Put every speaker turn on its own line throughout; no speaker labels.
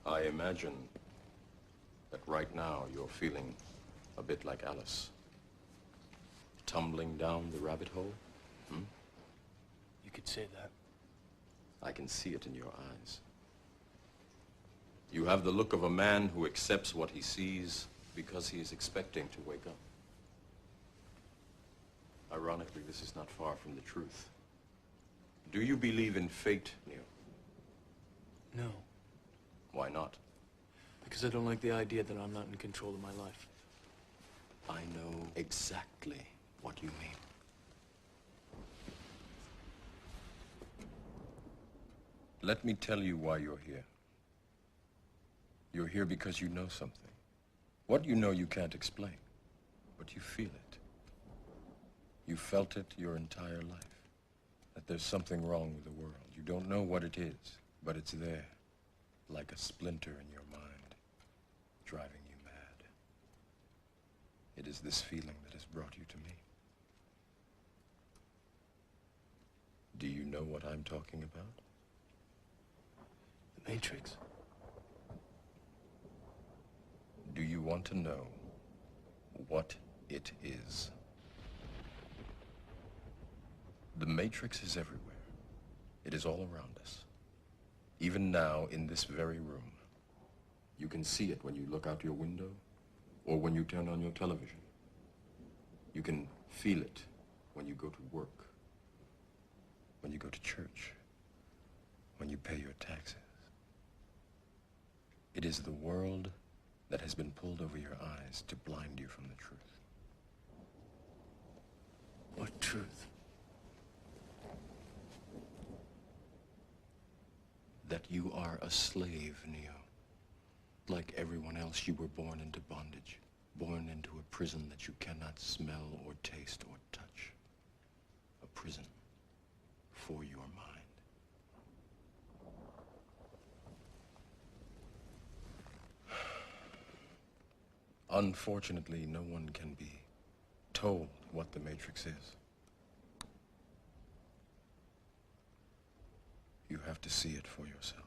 I imagine that right now you're feeling a bit like Alice. Tumbling down the rabbit hole? Hmm?
You could say that.
I can see it in your eyes. You have the look of a man who accepts what he sees because he is expecting to wake up. Ironically, this is not far from the truth. Do you believe in fate, Neo?
No.
Why not?
Because I don't like the idea that I'm not in control of my life.
I know exactly what you mean. Let me tell you why you're here. You're here because you know something. What you know you can't explain, but you feel it. You felt it your entire life, that there's something wrong with the world. You don't know what it is, but it's there, like a splinter in your mind, driving you mad. It is this feeling that has brought you to me. Do you know what I'm talking about?
The Matrix.
Do you want to know what it is? The Matrix is everywhere. It is all around us. Even now, in this very room. You can see it when you look out your window or when you turn on your television. You can feel it when you go to work, when you go to church, when you pay your taxes. It is the world that has been pulled over your eyes to blind you from the truth.
What truth?
That you are a slave, Neo. Like everyone else, you were born into bondage, born into a prison that you cannot smell or taste or touch. A prison for your mind. Unfortunately, no one can be told what the Matrix is. You have to see it for yourself.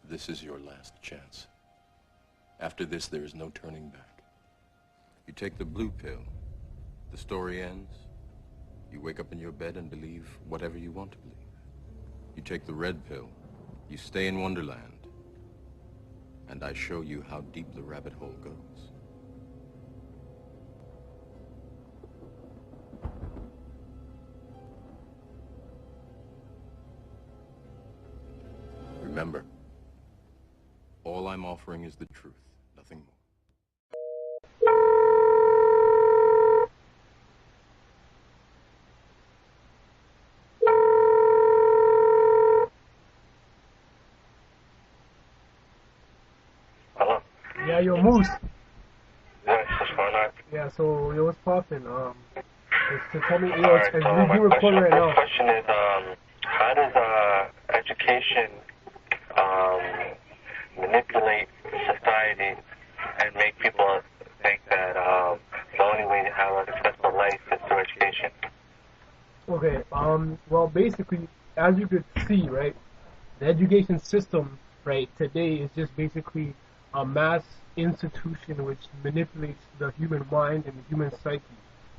This is your last chance. After this, there is no turning back. You take the blue pill, the story ends. You wake up in your bed and believe whatever you want to believe. You take the red pill, you stay in Wonderland, and I show you how deep the rabbit hole goes. Remember, all I'm offering is the truth, nothing more.
Yeah, yo, Moose.
Yeah, what's going on?
Yeah, so, yo, what's poppin'? So tell me, yo,
Alright,
it's
so
we
my
recording right now.
question is, how does education manipulate society and make people think that the only way to have a successful life is through education?
Okay, well, basically, as you could see, right, the education system, right, today is just basically a mass institution which manipulates the human mind and the human psyche.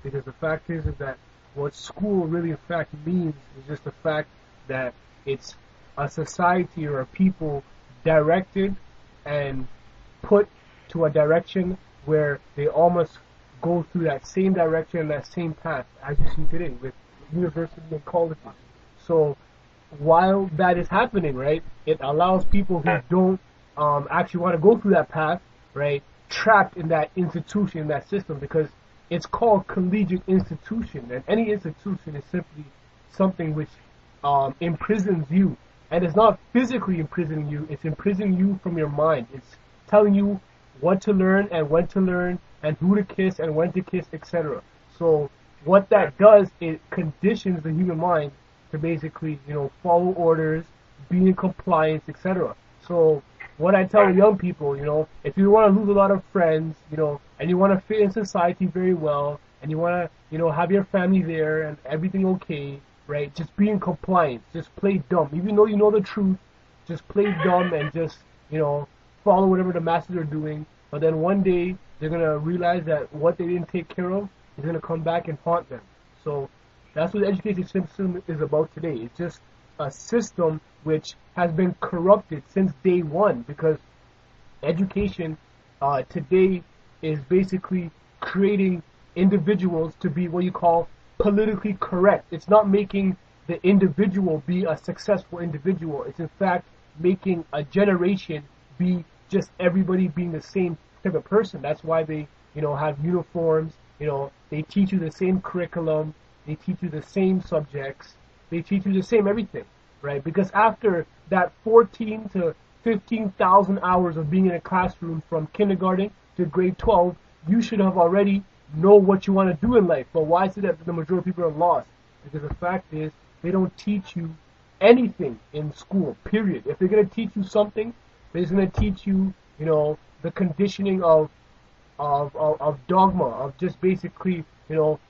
Because the fact is that what school really in fact means is just the fact that it's a society or a people directed and put to a direction where they almost go through that same direction, that same path as you see today with universities and colleges. So while that is happening, right, it allows people who don't actually want to go through that path, right, trapped in that institution, in that system, because it's called collegiate institution, and any institution is simply something which imprisons you, and it's not physically imprisoning you, it's imprisoning you from your mind. It's telling you what to learn and when to learn, and who to kiss and when to kiss, etc. So what that does, it conditions the human mind to basically, follow orders, be in compliance, etc. So what I tell young people, if you want to lose a lot of friends, and you want to fit in society very well, and you want to, have your family there and everything okay, right? Just be in compliance. Just play dumb. Even though you know the truth, just play dumb and just, follow whatever the masses are doing. But then one day, they're going to realize that what they didn't take care of is going to come back and haunt them. So that's what the education system is about today. It's just a system which has been corrupted since day one, because education today is basically creating individuals to be what you call politically correct. It's not making the individual be a successful individual. It's in fact making a generation be just everybody being the same type of person. That's why they, have uniforms. They teach you the same curriculum. They teach you the same subjects. They teach you the same everything, right? Because after that 14 to 15,000 hours of being in a classroom from kindergarten to grade 12, you should have already know what you want to do in life. But why is it that the majority of people are lost? Because the fact is, they don't teach you anything in school, period. If they're going to teach you something, they're going to teach you, the conditioning of dogma, of just basically,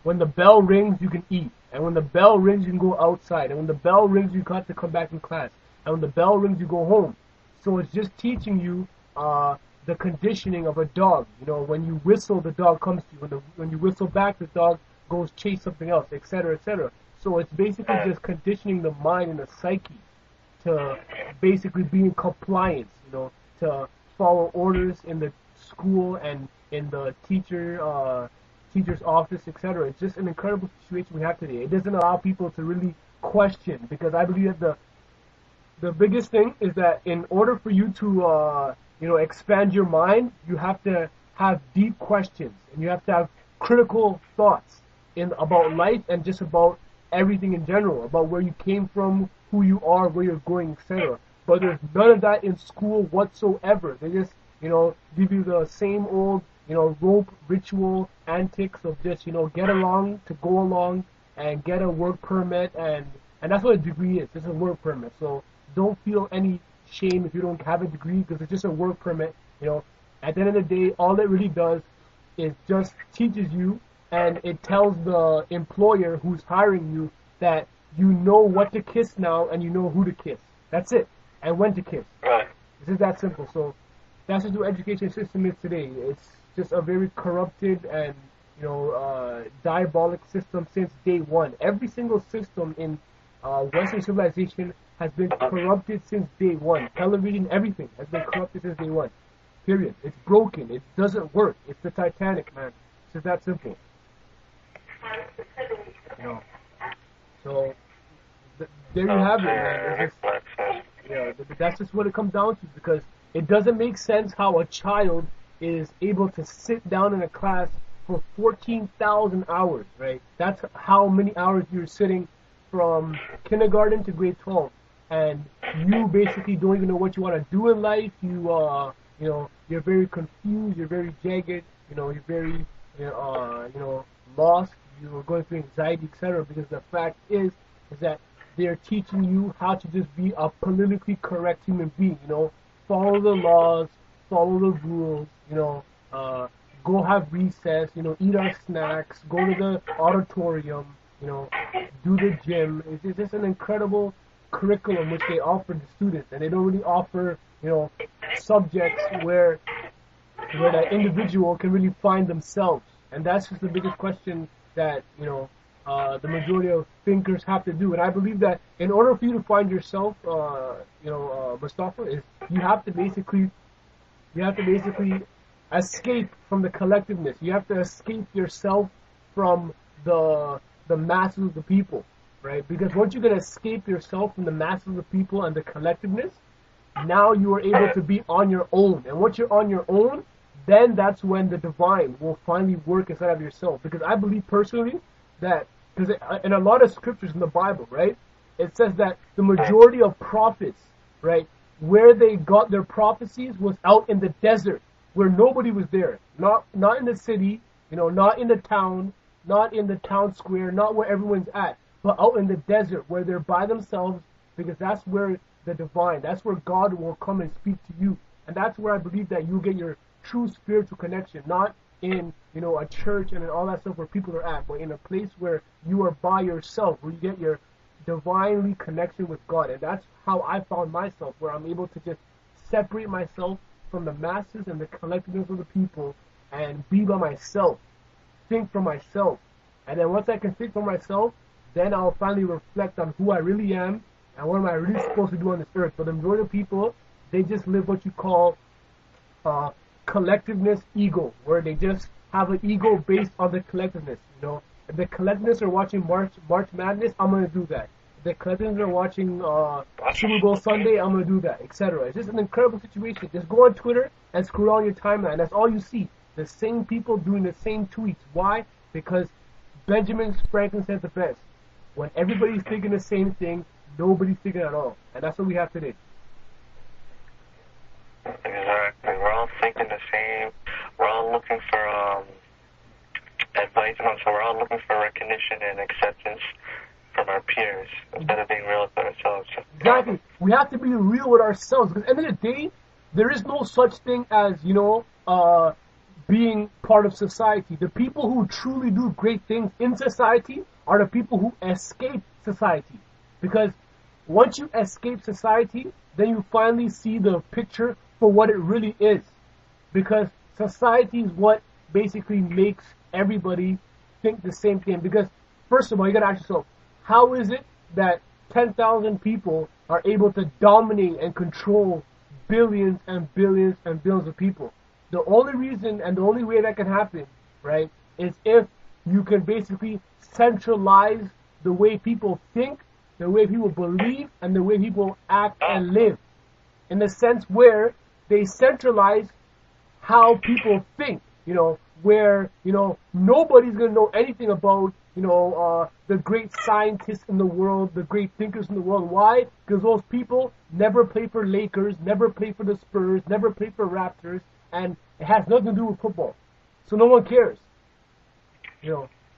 when the bell rings, you can eat. And when the bell rings, you can go outside. And when the bell rings, you got to come back in class. And when the bell rings, you go home. So it's just teaching you the conditioning of a dog. When you whistle, the dog comes to you. When you whistle back, the dog goes chase something else, etc., etc. So it's basically just conditioning the mind and the psyche to basically be in compliance, to follow orders in the school and in the teacher's office, etc. It's just an incredible situation we have today. It doesn't allow people to really question, because I believe that the biggest thing is that in order for you to expand your mind, you have to have deep questions, and you have to have critical thoughts about life and just about everything in general, about where you came from, who you are, where you're going, etc. But there's none of that in school whatsoever. They just, give you the same old, rope ritual antics of just, get along to go along and get a work permit, and that's what a degree is. It's a work permit. So don't feel any shame if you don't have a degree, because it's just a work permit. At the end of the day, all it really does is just teaches you, and it tells the employer who's hiring you that you know what to kiss now and you know who to kiss. That's it. And when to kiss.
Right.
This is that simple. So that's just what the education system is today. It's just a very corrupted and diabolic system since day one. Every single system in Western civilization has been corrupted since day one. Television, everything has been corrupted since day one. Period. It's broken. It doesn't work. It's the Titanic, man. It's just that simple. So there you have it, man. That's just what it comes down to, because it doesn't make sense how a child is able to sit down in a class for 14,000 hours, right? That's how many hours you're sitting from kindergarten to grade 12, and you basically don't even know what you want to do in life. You're very confused. You're very jagged. You're very, lost. You're going through anxiety, etc. Because the fact is that they're teaching you how to just be a politically correct human being. Follow the laws, follow the rules. Go have recess. Eat our snacks. Go to the auditorium. Do the gym. It's just an incredible curriculum which they offer the students, and they don't really offer subjects where that individual can really find themselves. And that's just the biggest question that the majority of thinkers have to do. And I believe that in order for you to find yourself, Mustafa, is you have to basically escape from the collectiveness. You have to escape yourself from the masses of the people, right? Because once you can escape yourself from the masses of the people and the collectiveness, now you are able to be on your own. And once you're on your own, then that's when the divine will finally work inside of yourself. Because I believe personally that, because in a lot of scriptures in the Bible, right, it says that the majority of prophets, right, where they got their prophecies was out in the desert, where nobody was there. Not in the city, not in the town, not in the town square, not where everyone's at, but out in the desert where they're by themselves, because that's where the divine, that's where God will come and speak to you. And that's where I believe that you get your true spiritual connection, not in, a church and in all that stuff where people are at, but in a place where you are by yourself, where you get your divinely connection with God. And that's how I found myself, where I'm able to just separate myself from the masses and the collectiveness of the people and be by myself, think for myself. And then once I can think for myself, then I'll finally reflect on who I really am and what am I really supposed to do on this earth. But the majority of people, they just live what you call collectiveness ego, where they just have an ego based on the collectiveness. If the collectiveness are watching March Madness, I'm gonna do that. If the collectiveness are watching Super Bowl Sunday, I'm gonna do that, etc. It's just an incredible situation. Just go on Twitter and scroll on your timeline. That's all you see. The same people doing the same tweets. Why? Because Benjamin Franklin said the best. When everybody's thinking the same thing, nobody's thinking at all. And that's what we have today.
Exactly. We're all thinking the same. We're all looking for advice, and so we're all looking for recognition and acceptance from our peers instead of being real with ourselves.
Exactly. We have to be real with ourselves. Because at the end of the day, there is no such thing as, being part of society. The people who truly do great things in society are the people who escape society. Because once you escape society, then you finally see the picture for what it really is. Because society is what basically makes everybody think the same thing. Because, first of all, you gotta ask yourself, how is it that 10,000 people are able to dominate and control billions and billions and billions of people? The only reason and the only way that can happen, right, is if you can basically centralize the way people think, the way people believe, and the way people act and live. In the sense where they centralize how people think, where, nobody's going to know anything about, the great scientists in the world, the great thinkers in the world. Why? Because those people never play for Lakers, never play for the Spurs, never play for Raptors, and it has nothing to do with football. So no one cares.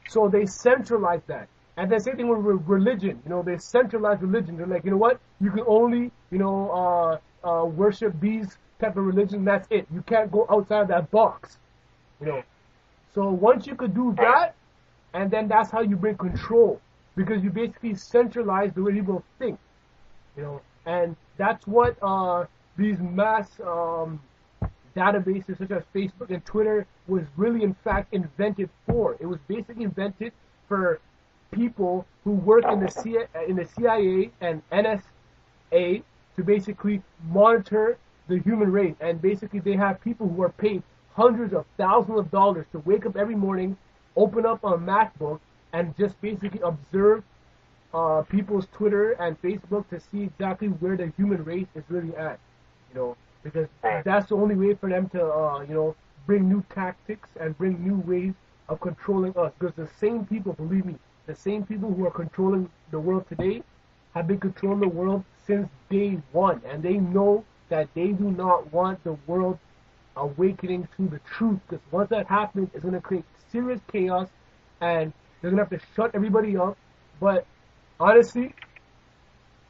So they centralize that. And the same thing with religion. They centralize religion. They're like, you know what? You can only, worship these type of religion. That's it. You can't go outside that box. So once you could do that, and then that's how you bring control, because you basically centralize the way people think. And that's what these mass databases such as Facebook and Twitter was really in fact invented for. It was basically invented for people who work in the CIA and NSA to basically monitor the human race. And basically they have people who are paid hundreds of thousands of dollars to wake up every morning, open up a MacBook, and just basically observe people's Twitter and Facebook to see exactly where the human race is really at. Because that's the only way for them to, bring new tactics and bring new ways of controlling us. Because the same people, believe me, the same people who are controlling the world today have been controlling the world since day one. And they know that they do not want the world awakening to the truth. Because once that happens, it's going to create serious chaos and they're going to have to shut everybody up. But honestly,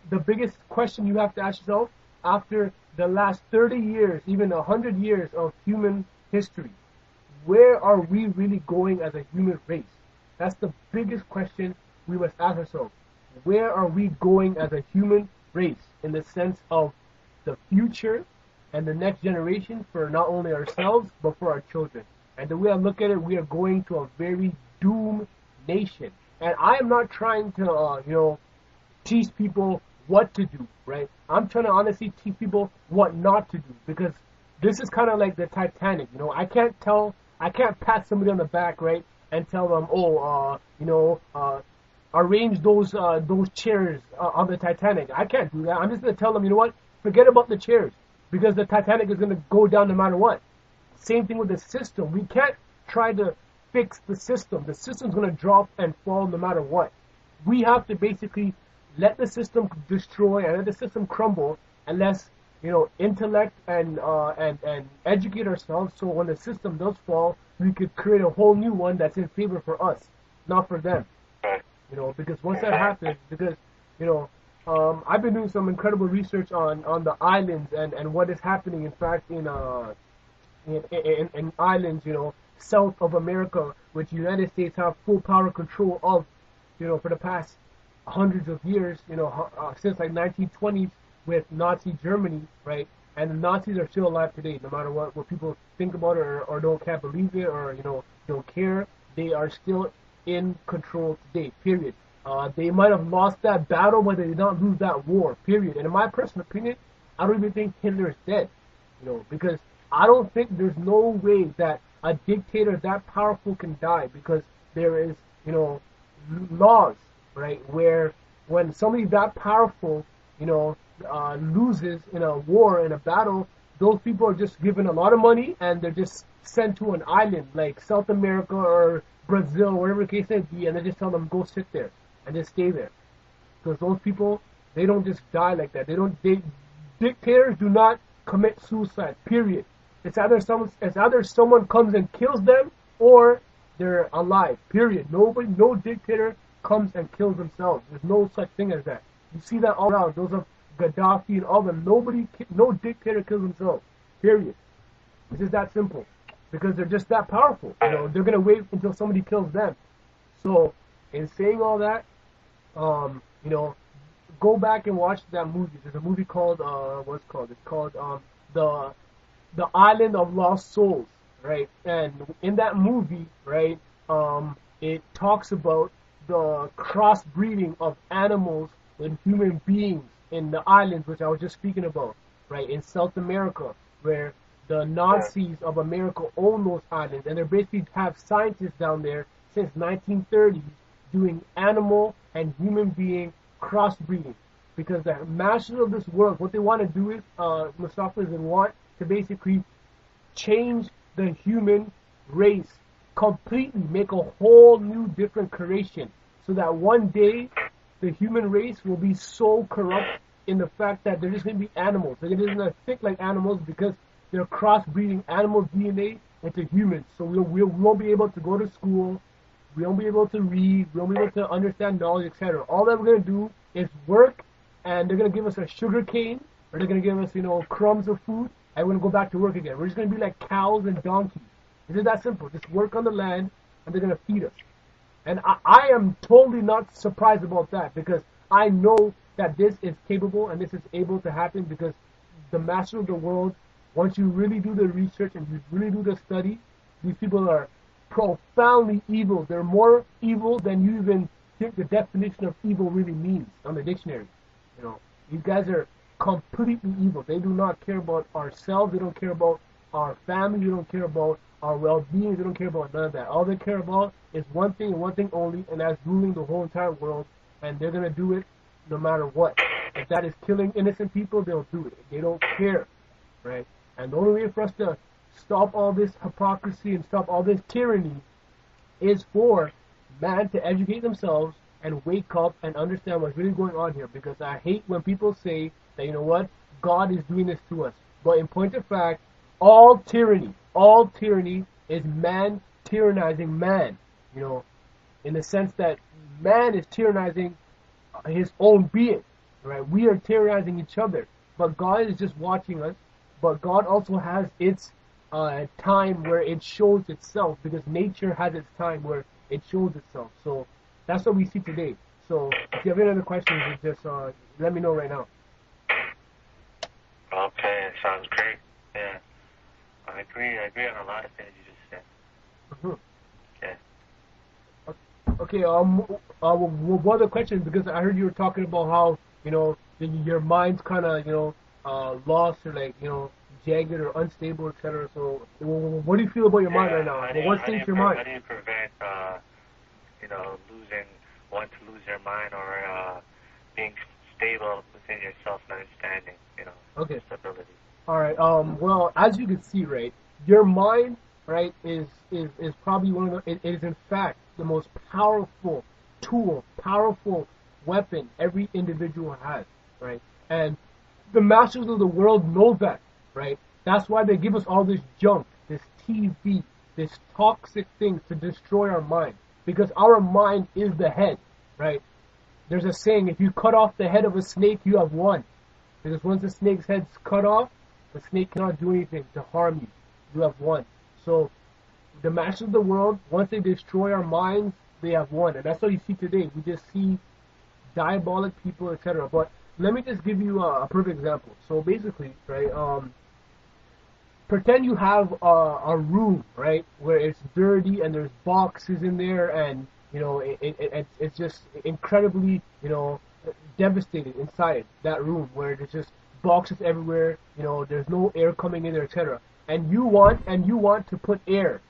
the biggest question you have to ask yourself after the last 30 years, even 100 years of human history, where are we really going as a human race? That's the biggest question we must ask ourselves. Where are we going as a human race in the sense of the future and the next generation for not only ourselves, but for our children? And the way I look at it, we are going to a very doomed nation. And I am not trying to, teach people what to do, right? I'm trying to honestly teach people what not to do, because this is kind of like the Titanic, I can't pat somebody on the back, right, and tell them, arrange those chairs on the Titanic. I can't do that. I'm just going to tell them, forget about the chairs, because the Titanic is going to go down no matter what. Same thing with the system. We can't try to fix the system. The system's going to drop and fall no matter what. We have to basically let the system destroy and let the system crumble, and let's, intellect and educate ourselves, so when the system does fall, we could create a whole new one that's in favor for us, not for them. Because once that happens, I've been doing some incredible research on the islands and what is happening, in fact, in islands, south of America, which the United States have full power control of, for the past hundreds of years, since like 1920s with Nazi Germany, right? And the Nazis are still alive today, no matter what people think about it or can't believe it or, don't care. They are still in control today, period. They might have lost that battle, but they did not lose that war, period. And in my personal opinion, I don't even think Hitler is dead, because I don't think there's no way that a dictator that powerful can die, because there is, laws, right, where when somebody that powerful, loses in a war, in a battle, those people are just given a lot of money and they're just sent to an island like South America or Brazil, whatever the case may be, and they just tell them go sit there and just stay there. Because those people, they don't just die like that. Dictators do not commit suicide, period. It's either someone comes and kills them or they're alive, period. No dictator comes and kills themselves. There's no such thing as that. You see that all around. Those of Gaddafi and all of them. No dictator kills themselves, period. It's just that simple. Because they're just that powerful. They're going to wait until somebody kills them. So, in saying all that, go back and watch that movie. There's a movie called, what's it called? It's called The Island of Lost Souls, right? And in that movie, right, it talks about the crossbreeding of animals with human beings in the islands, which I was just speaking about, right, in South America, where the Nazis of America own those islands, and they basically have scientists down there since 1930 doing animal and human being crossbreeding, because the masters of this world, what they want to do is, Mustafa, is they want to basically change the human race completely, make a whole new different creation, so that one day the human race will be so corrupt in the fact that they're just going to be animals. They're just going to think like animals because they're crossbreeding animal DNA into humans. So we won't be able to go to school, we won't be able to read, we won't be able to understand knowledge, etc. All that we're going to do is work, and they're going to give us a sugar cane, or they're going to give us, crumbs of food, and we're going to go back to work again. We're just going to be like cows and donkeys. It's just that simple. Just work on the land, and they're going to feed us. And I am totally not surprised about that, because I know that this is capable and this is able to happen, because the master of the world, once you really do the research and you really do the study, these people are profoundly evil. They're more evil than you even think the definition of evil really means on the dictionary. These guys are completely evil. They do not care about ourselves. They don't care about our family. They don't care about our well-being. They don't care about none of that. All they care about is one thing and one thing only, and that's ruling the whole entire world, and they're going to do it no matter what. If that is killing innocent people, they'll do it. They don't care, right? And the only way for us to stop all this hypocrisy and stop all this tyranny is for man to educate themselves and wake up and understand what's really going on here. Because I hate when people say that, God is doing this to us. But in point of fact, all tyranny is man tyrannizing man, in the sense that man is tyrannizing his own being, right? We are tyrannizing each other, but God is just watching us. But God also has its time where it shows itself, because nature has its time where it shows itself. So that's what we see today. So if you have any other questions, just let me know right now.
Okay, sounds great. Yeah, I agree on a lot of things you just said.
Mm-hmm. Okay. One other question, because I heard you were talking about how your mind's kind of lost, or jagged or unstable, etc. So what do you feel about your mind right now? What state is your mind?
How do you prevent lose your mind, or being stable within yourself and understanding,
Okay.
stability?
All right. Well, as you can see, right, your mind, right, is probably one of the. It is in fact the most powerful tool, powerful weapon every individual has, right? And the masters of the world know that, right? That's why they give us all this junk, this TV, this toxic thing to destroy our mind, because our mind is the head, right? There's a saying: if you cut off the head of a snake, you have won. Because once the snake's head's cut off, the snake cannot do anything to harm you. You have won. So the masters of the world, once they destroy our minds, they have won. And that's what you see today. We just see diabolic people, etc. But let me just give you a perfect example. So basically, right, pretend you have a room, right, where it's dirty and there's boxes in there, and you know it's just incredibly, you know, devastated inside that room where there's just boxes everywhere. You know, there's no air coming in there, etc. And you want to put air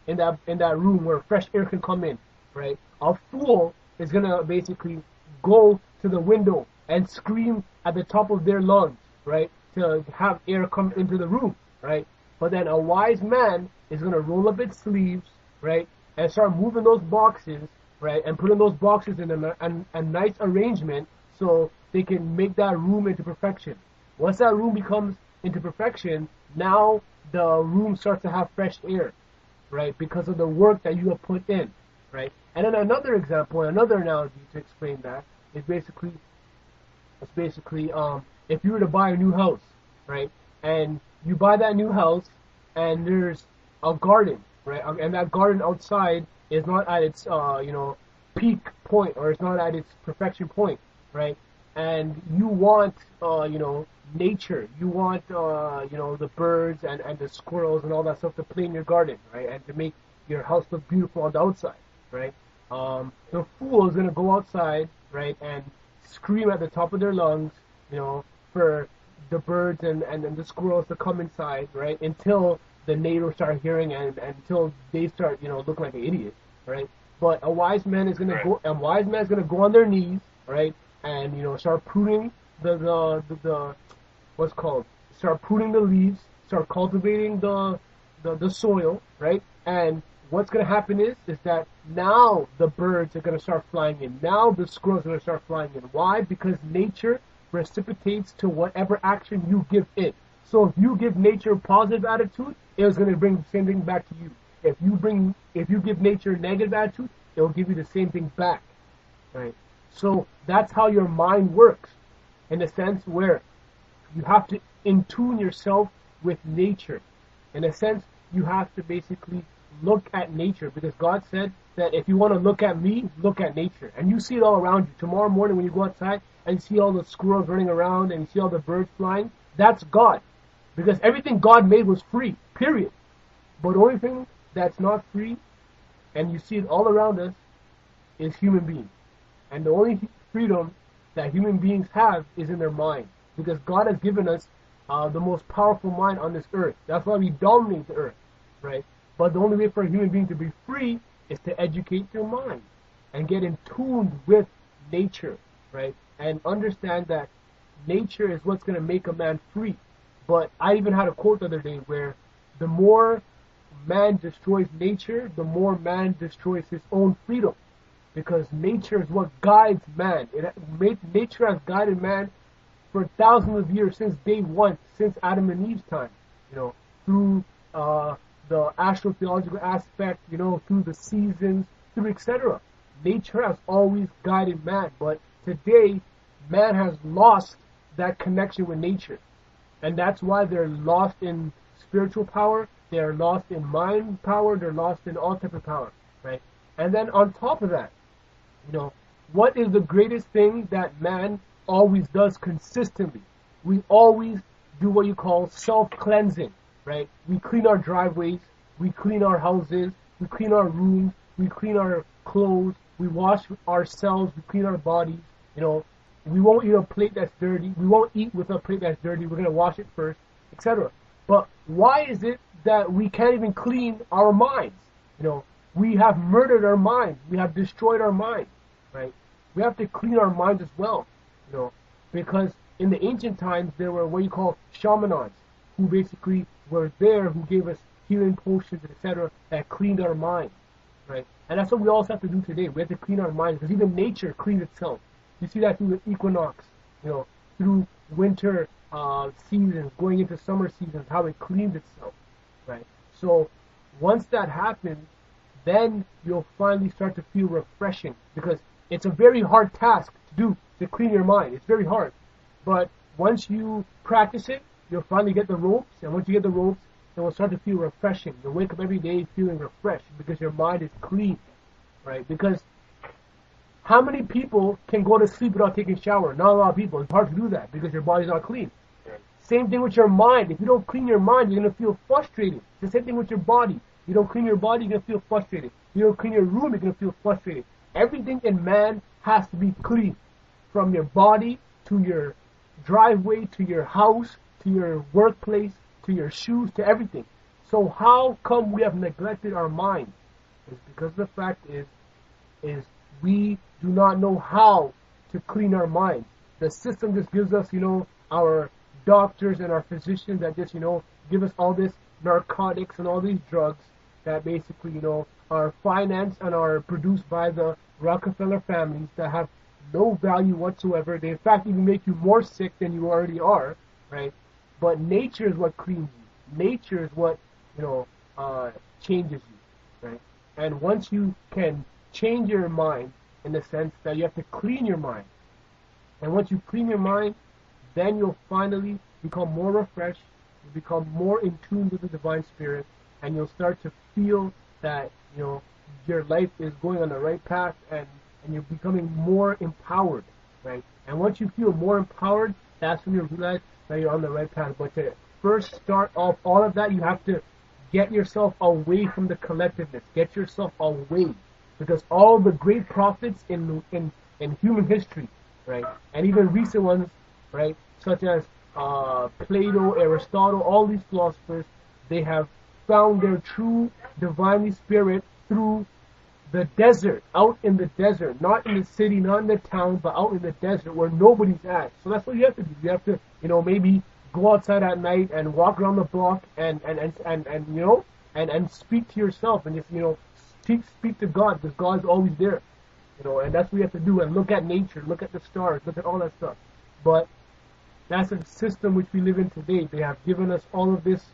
in that room where fresh air can come in, right? A fool is gonna basically go to the window and scream at the top of their lungs, right, to have air come into the room, right? But then a wise man is gonna roll up its sleeves, right, and start moving those boxes, right, and putting those boxes in a nice arrangement so they can make that room into perfection. Once that room becomes into perfection, now the room starts to have fresh air, right, because of the work that you have put in, right? And then another example, another analogy to explain that is basically if you were to buy a new house, right, and you buy that new house and there's a garden, right, and that garden outside is not at its peak point, or it's not at its perfection point, right, and you want nature, you want the birds and the squirrels and all that stuff to play in your garden, right, and to make your house look beautiful on the outside, right? The fool is gonna go outside, right, and scream at the top of their lungs, for the birds and the squirrels to come inside, right, until the neighbors start hearing and until they start, looking like an idiot, right? But a wise man is gonna go on their knees, right, and start pruning the what's called, start pruning the leaves, start cultivating the soil, right? And what's going to happen is that now the birds are going to start flying in. Now the squirrels are going to start flying in. Why? Because nature precipitates to whatever action you give it. So if you give nature a positive attitude, it is going to bring the same thing back to you. If you give nature a negative attitude, it will give you the same thing back, right? So that's how your mind works, in a sense where you have to in tune yourself with nature. In a sense, you have to basically look at nature, because God said that if you want to look at me, look at nature. And you see it all around you. Tomorrow morning when you go outside and you see all the squirrels running around and you see all the birds flying, that's God. Because everything God made was free, period. But the only thing that's not free, and you see it all around us, is human beings. And the only freedom that human beings have is in their mind. Because God has given us the most powerful mind on this earth. That's why we dominate the earth, right? But the only way for a human being to be free is to educate your mind and get in tune with nature, right? And understand that nature is what's going to make a man free. But I even had a quote the other day where the more man destroys nature, the more man destroys his own freedom. Because nature is what guides man. Nature has guided man for thousands of years, since day one, since Adam and Eve's time, through the astrotheological aspect, through the seasons, through etc. Nature has always guided man, but today, man has lost that connection with nature. And that's why they're lost in spiritual power, they're lost in mind power, they're lost in all type of power, right? And then on top of that, what is the greatest thing that man always does consistently? We always do what you call self-cleansing, right? We clean our driveways, we clean our houses, we clean our rooms, we clean our clothes, we wash ourselves, we clean our bodies, we won't eat a plate that's dirty, we won't eat with a plate that's dirty, we're going to wash it first, etc. But why is it that we can't even clean our minds? We have murdered our minds, we have destroyed our minds, right? We have to clean our minds as well, because in the ancient times there were what you call shamanons, who basically were there, who gave us healing potions, etc., that cleaned our minds, right? And that's what we also have to do today. We have to clean our minds, because even nature cleans itself. You see that through the equinox, through winter seasons, going into summer seasons, how it cleans itself, right? So once that happens, then you'll finally start to feel refreshing, because it's a very hard task to do, to clean your mind. It's very hard. But once you practice it, you'll finally get the ropes, and once you get the ropes, it will start to feel refreshing. You'll wake up every day feeling refreshed because your mind is clean, right? Because how many people can go to sleep without taking a shower? Not a lot of people. It's hard to do that because your body's not clean. Same thing with your mind. If you don't clean your mind, you're going to feel frustrated. It's the same thing with your body. You don't clean your body, you're going to feel frustrated. You don't clean your room, you're going to feel frustrated. Everything in man has to be clean. From your body to your driveway, to your house, to your workplace, to your shoes, to everything. So how come we have neglected our mind? It's because the fact is we do not know how to clean our mind. The system just gives us, our doctors and our physicians that just, give us all this narcotics and all these drugs that basically, are financed and are produced by the Rockefeller families that have no value whatsoever. They in fact even make you more sick than you already are, right? But nature is what cleans you. Nature is what, changes you, right? And once you can change your mind in the sense that you have to clean your mind, and once you clean your mind, then you'll finally become more refreshed, you become more in tune with the divine spirit, and you'll start to feel that, your life is going on the right path, and you're becoming more empowered, right? And once you feel more empowered, that's when you realize that you're on the right path. But to first start off all of that, you have to get yourself away from the collectiveness. Get yourself away. Because all the great prophets in human history, right, and even recent ones, right, such as Plato, Aristotle, all these philosophers, they have found their true divinely spirit through the desert, out in the desert, not in the city, not in the town, but out in the desert where nobody's at. So that's what you have to do. You have to, maybe go outside at night and walk around the block and speak to yourself and just, speak to God, because God's always there. And that's what you have to do, and look at nature, look at the stars, look at all that stuff. But that's the system which we live in today. They have given us all of this,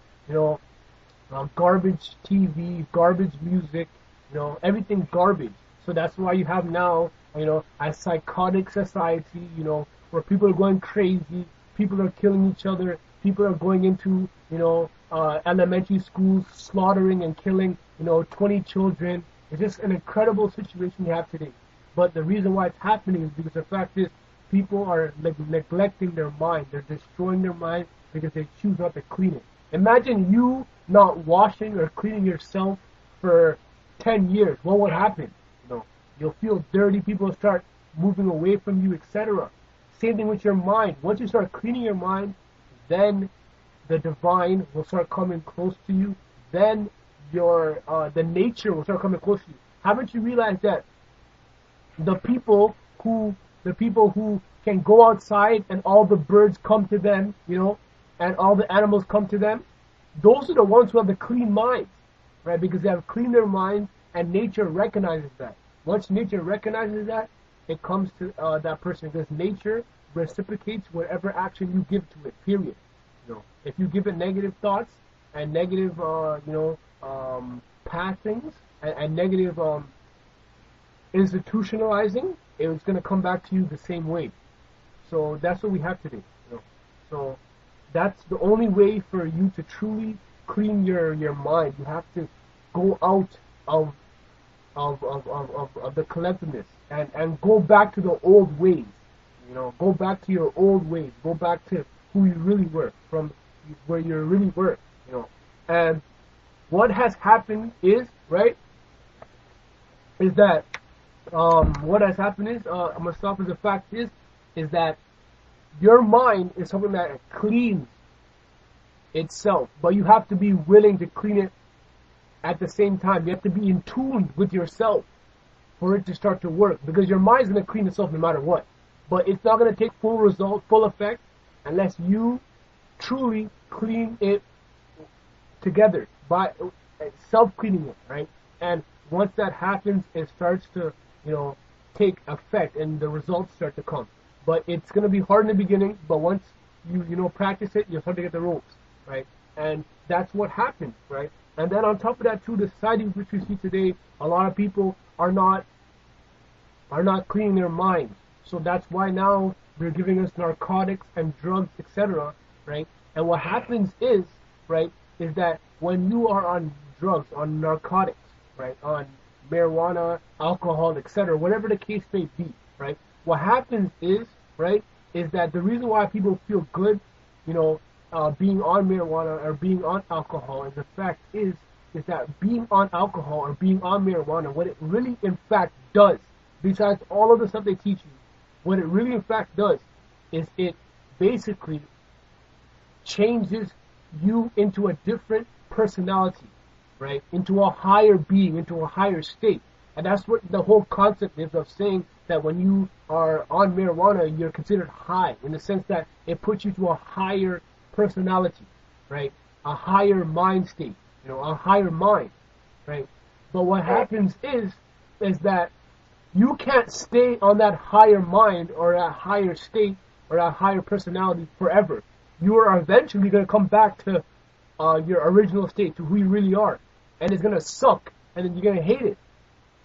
garbage TV, garbage music, everything garbage. So that's why you have now, a psychotic society, where people are going crazy, people are killing each other, people are going into, elementary schools, slaughtering and killing, 20 children. It's just an incredible situation you have today. But the reason why it's happening is because the fact is people are neglecting their mind. They're destroying their mind because they choose not to clean it. Imagine you not washing or cleaning yourself for 10 years. What would happen? You'll feel dirty. People will start moving away from you, etc. Same thing with your mind. Once you start cleaning your mind, then the divine will start coming close to you. Then the nature will start coming close to you. Haven't you realized that the people who can go outside and all the birds come to them, and all the animals come to them, those are the ones who have the clean minds, right? Because they have cleaned their minds, and nature recognizes that. Once nature recognizes that, it comes to that person, because nature reciprocates whatever action you give to it, period. If you give it negative thoughts and negative, passings and negative institutionalizing, it's going to come back to you the same way. So that's what we have today. So that's the only way for you to truly clean your mind. You have to go out of the collectiveness and go back to the old ways. Go back to your old ways. Go back to who you really were, from where you really were. And what has happened is, right, is that what has happened is, I'm gonna stop with the fact is that your mind is something that cleans itself, but you have to be willing to clean it at the same time. You have to be in tune with yourself for it to start to work, because your mind's gonna clean itself no matter what, but it's not gonna take full result, full effect, unless you truly clean it together by self-cleaning it, right? And once that happens, it starts to, take effect, and the results start to come. But it's going to be hard in the beginning, but once you practice it, you'll start to get the ropes, right? And that's what happens, right? And then on top of that, too, the society which we see today, a lot of people are not cleaning their minds. So that's why now they're giving us narcotics and drugs, etc., right? And what happens is, right, is that when you are on drugs, on narcotics, right, on marijuana, alcohol, etc., whatever the case may be, right, what happens is, right, is that the reason why people feel good, being on marijuana or being on alcohol, and the fact is that being on alcohol or being on marijuana, what it really in fact does, besides all of the stuff they teach you, what it really in fact does is it basically changes you into a different personality, right? Into a higher being, into a higher state. And that's what the whole concept is of saying that when you are on marijuana, you're considered high, in the sense that it puts you to a higher personality, right? A higher mind state, a higher mind, right? But what happens is that you can't stay on that higher mind or that higher state or that higher personality forever. You are eventually going to come back to your original state, to who you really are. And it's going to suck, and then you're going to hate it,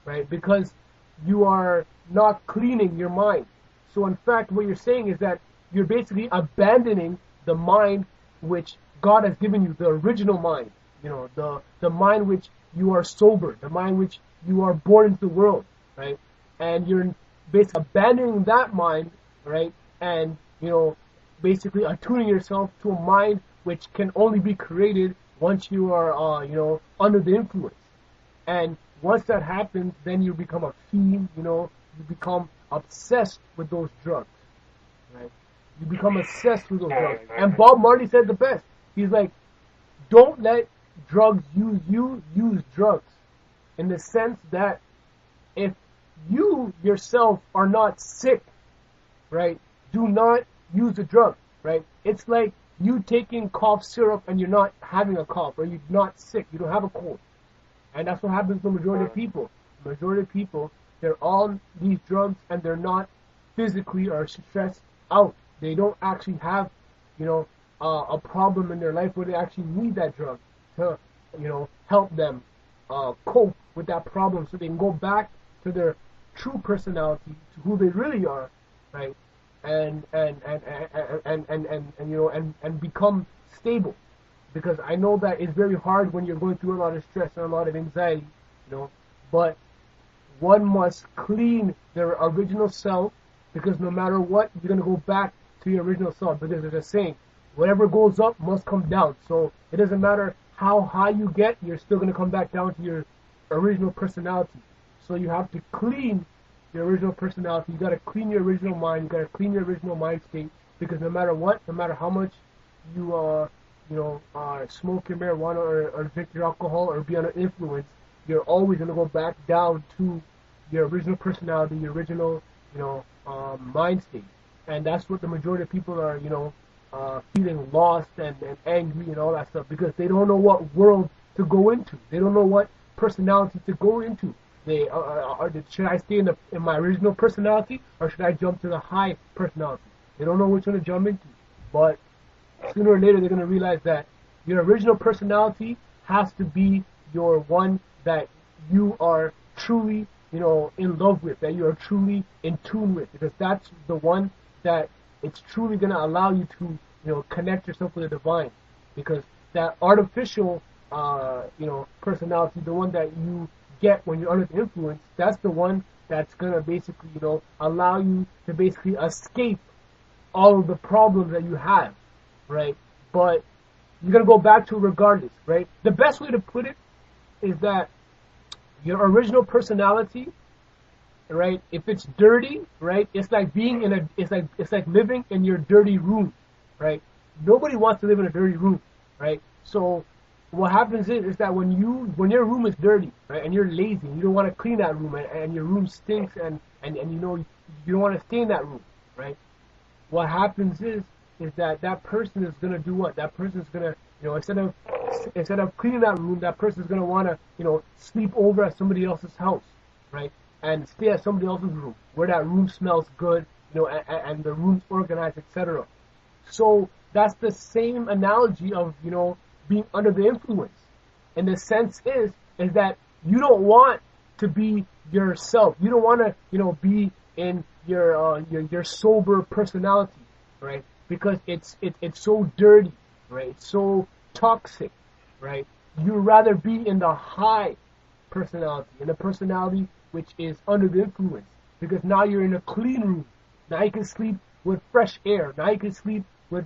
right? Because you are not cleaning your mind. So in fact, what you're saying is that you're basically abandoning the mind which God has given you, the original mind, the mind which you are sober, the mind which you are born into the world, right? And you're basically abandoning that mind, right? And, basically attuning yourself to a mind which can only be created once you are, under the influence. And once that happens, then you become a fiend, you become obsessed with those drugs, right? You become obsessed with those drugs. And Bob Marley said the best. He's like, don't let drugs use you, use drugs. In the sense that if you yourself are not sick, right, do not use the drug, right? It's like you taking cough syrup and you're not having a cough, or you're not sick, you don't have a cold. And that's what happens to the majority of people. The majority of people, they're on these drugs and they're not physically or stressed out. They don't actually have, a problem in their life where they actually need that drug to, help them cope with that problem, so they can go back to their true personality, to who they really are, right? And become stable. Because I know that it's very hard when you're going through a lot of stress and a lot of anxiety, but one must clean their original self, because no matter what, you're going to go back to your original self, because there's a saying, whatever goes up must come down. So it doesn't matter how high you get, you're still going to come back down to your original personality. So you have to clean your original personality. You got to clean your original mind. You got to clean your original mind state, because no matter what, no matter how much you smoke your marijuana or drink your alcohol or be under influence, you're always going to go back down to your original personality, your original mind state. And that's what the majority of people are feeling lost and angry and all that stuff, because they don't know what world to go into. They don't know what personality to go into. They should I stay in my original personality, or should I jump to the high personality? They don't know which one to jump into. But sooner or later, they're going to realize that your original personality has to be your one that you are truly, in love with, that you are truly in tune with, because that's the one that it's truly going to allow you to, connect yourself with the divine. Because that artificial, personality, the one that you get when you're under the influence, that's the one that's going to basically, allow you to basically escape all of the problems that you have, right? But you're going to go back to it regardless, right? The best way to put it is that your original personality, right, if it's dirty, right, it's like being it's like living in your dirty room, right? Nobody wants to live in a dirty room, right? So what happens is that when your room is dirty, right, and you're lazy, you don't want to clean that room, and your room stinks, and you don't want to stay in that room, right? What happens is that person is going to do what? That person is going to, instead of cleaning that room, that person is going to want to, sleep over at somebody else's house, right? And stay at somebody else's room, where that room smells good, and the room's organized, etc. So that's the same analogy of, being under the influence. And the sense is that you don't want to be yourself. You don't want to, be in your sober personality, right? Because it's so dirty, right? It's so toxic, right? You'd rather be in the high personality, in the personality which is under the influence, because now you're in a clean room. Now you can sleep with fresh air. Now you can sleep with,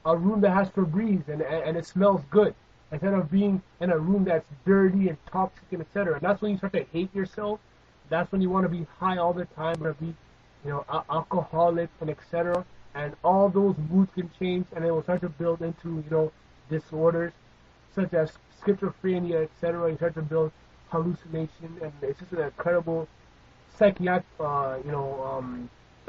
a room that has Febreze and it smells good, instead of being in a room that's dirty and toxic and etc. And that's when you start to hate yourself. That's when you want to be high all the time, or be, alcoholic and etc. And all those moods can change, and it will start to build into, disorders such as schizophrenia, etc. You start to build hallucination, and it's just an incredible psychiatric,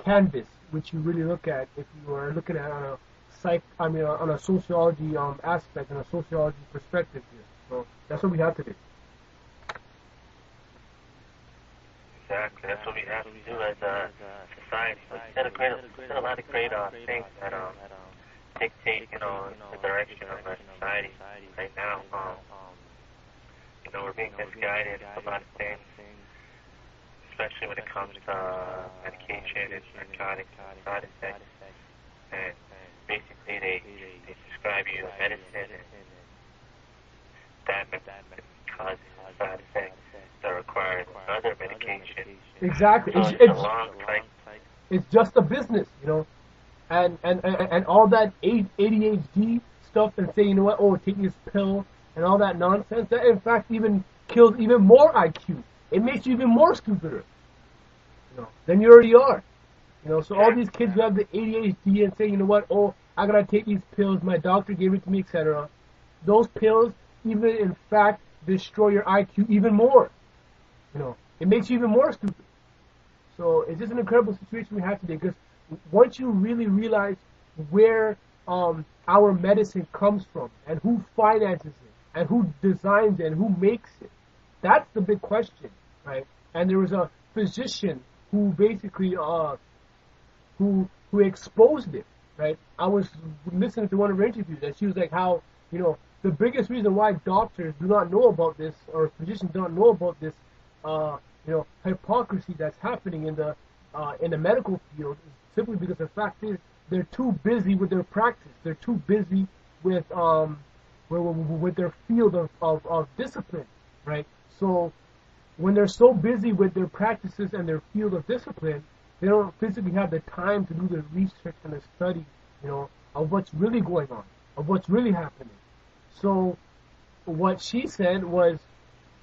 canvas which you really look at if you are looking at on a sociology aspect and a sociology perspective here. So that's what we have today.
Exactly, that's what we have to do as a society. So there's a lot of great things that dictate, the direction of our society right now. We're being misguided a lot of things, especially when it comes to medication and narcotics and side effects. And basically they prescribe you a medicine, and that medicine causes side effects that require other medication.
Exactly.
So it's a long cycle.
It's just a business, and all that ADHD stuff, and say, take this pill and all that nonsense, that in fact even kills even more IQ. It makes you even more stupider, than you already are. So all these kids who have the ADHD and say, I gotta take these pills, my doctor gave it to me, etc. Those pills even in fact destroy your IQ even more. It makes you even more stupid. So it's just an incredible situation we have today, because once you really realize where our medicine comes from, and who finances it, and who designs it, and who makes it, that's the big question, right? And there was a physician who basically who exposed it, right? I was listening to one of her interviews, and she was like, how the biggest reason why doctors do not know about this, or physicians don't know about this hypocrisy that's happening in the medical field, is simply because the fact is they're too busy with their practice. They're too busy with their field of discipline, right? So when they're so busy with their practices and their field of discipline, they don't physically have the time to do the research and the study, of what's really going on, of what's really happening. So what she said was,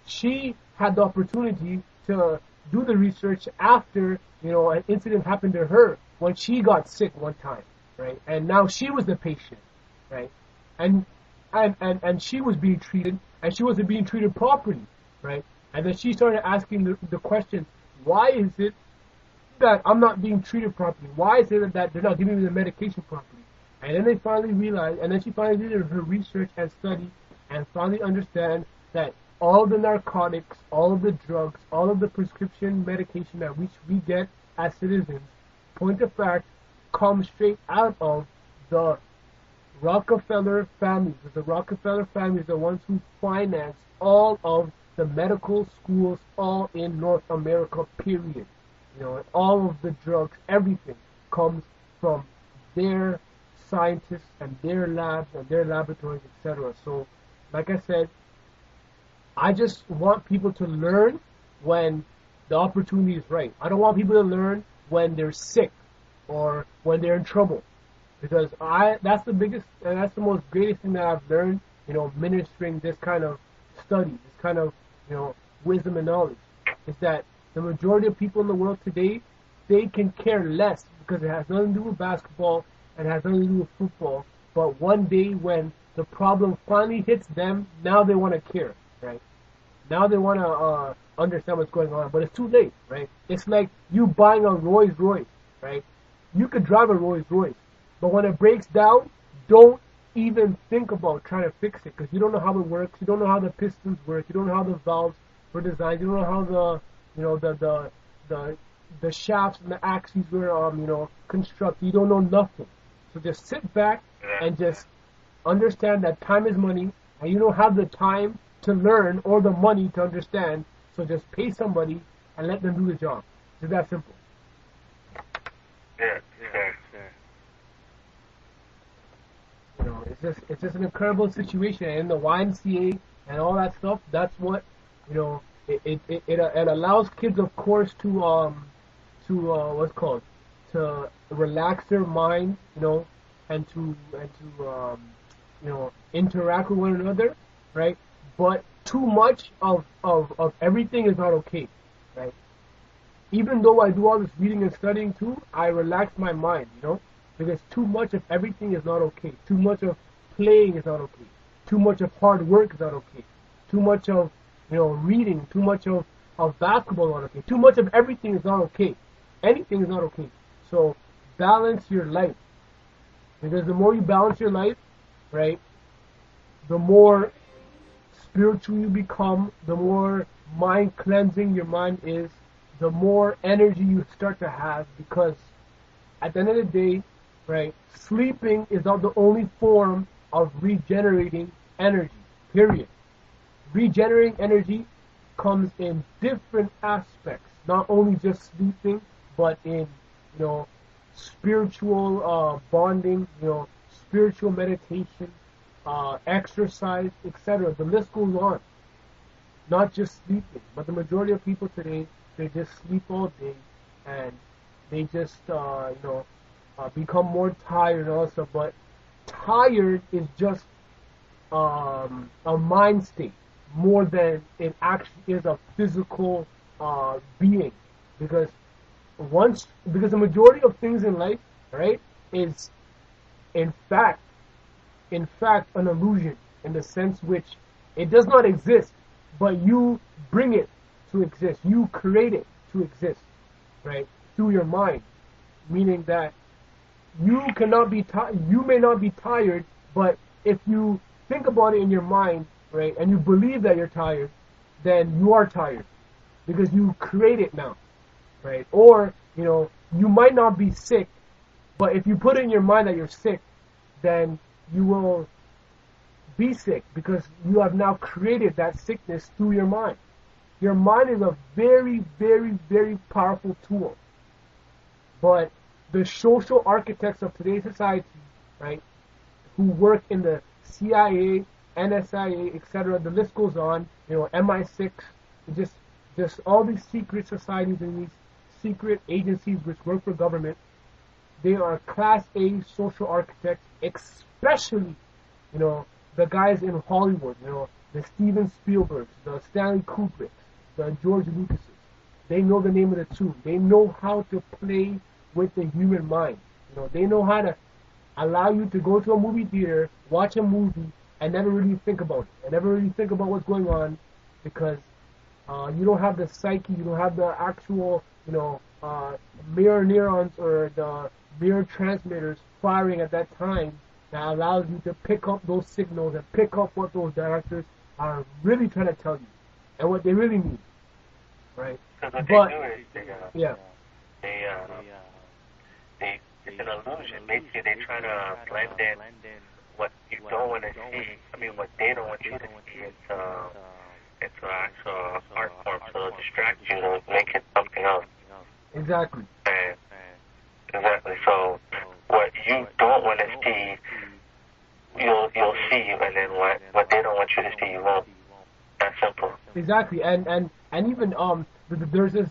she had the opportunity to do the research after, an incident happened to her when she got sick one time, right? And now she was the patient, right? And she was being treated, and she wasn't being treated properly, right? And then she started asking the question, why is it that I'm not being treated properly? Why is it that they're not giving me the medication properly? And then they finally realized, and then she finally did her research and study, and finally understand that all of the narcotics, all of the drugs, all of the prescription medication that we get as citizens, point of fact, come straight out of the Rockefeller families. The Rockefeller families are the ones who finance all of the medical schools, all in North America, period. And all of the drugs, everything comes from their scientists and their labs and their laboratories, etc. So, like I said, I just want people to learn when the opportunity is right. I don't want people to learn when they're sick or when they're in trouble, because that's the biggest and that's the most greatest thing that I've learned, ministering this kind of study, this kind of, wisdom and knowledge, is that the majority of people in the world today, they can care less, because it has nothing to do with basketball and has nothing to do with football. But one day when the problem finally hits them, now they want to care, right? Now they want to understand what's going on, but it's too late, right? It's like you buying a Rolls Royce, right? You could drive a Rolls Royce, but when it breaks down, don't even think about trying to fix it, because you don't know how it works, you don't know how the pistons work, you don't know how the valves were designed, you don't know how the shafts and the axes were constructed. You don't know nothing. So just sit back and just understand that time is money, and you don't have the time to learn or the money to understand. So just pay somebody and let them do the job. It's that simple.
Yeah.
it's just an incredible situation. And the YMCA and all that stuff, that's what, it allows kids, of course, what's called, to relax their mind, and to interact with one another, right? But too much of everything is not okay, right? Even though I do all this reading and studying too, I relax my mind, because too much of everything is not okay. Too much of playing is not okay. Too much of hard work is not okay. Too much of, reading, too much of basketball is not okay. Too much of everything is not okay. Anything is not okay. So balance your life. Because the more you balance your life, right, the more spiritual you become, the more mind cleansing your mind is, the more energy you start to have, because at the end of the day, right, sleeping is not the only form of regenerating energy, period. Regenerating energy comes in different aspects, not only just sleeping, but in, spiritual bonding, spiritual meditation, exercise, etc. The list goes on. Not just sleeping, but the majority of people today, they just sleep all day, and they just, become more tired also. But tired is just a mind state more than it actually is a physical being, because the majority of things in life, right, is in fact an illusion, in the sense which it does not exist, but you bring it to exist. You create it to exist, right, through your mind. Meaning that you may not be tired, but if you think about it in your mind, right, and you believe that you're tired, then you are tired, because you create it now, right? Or, you might not be sick, but if you put it in your mind that you're sick, then you will be sick, because you have now created that sickness through your mind. Your mind is a very, very, very powerful tool. But the social architects of today's society, right, who work in the CIA, NSIA, etc., the list goes on, MI6, just all these secret societies and these secret agencies which work for government, they are class A social architects, especially, the guys in Hollywood, the Steven Spielbergs, the Stanley Kubricks, the George Lucases. They know the name of the tune. They know how to play with the human mind. They know how to allow you to go to a movie theater, watch a movie, and never really think about it, and never really think about what's going on, because you don't have the psyche, you don't have the actual, mirror neurons or the mirror transmitters firing at that time that allows you to pick up those signals and pick up what those directors are really trying to tell you and what they really mean, right?
Because what they do is it's an illusion. Basically, they try to blend in what you don't want to see. What they don't want you to see into an actual art form, so they'll distract you to make it something else.
Exactly.
Exactly. So what you don't want to see, you'll see, and then what they don't want you to see, you won't. That's simple.
Exactly. And even there's this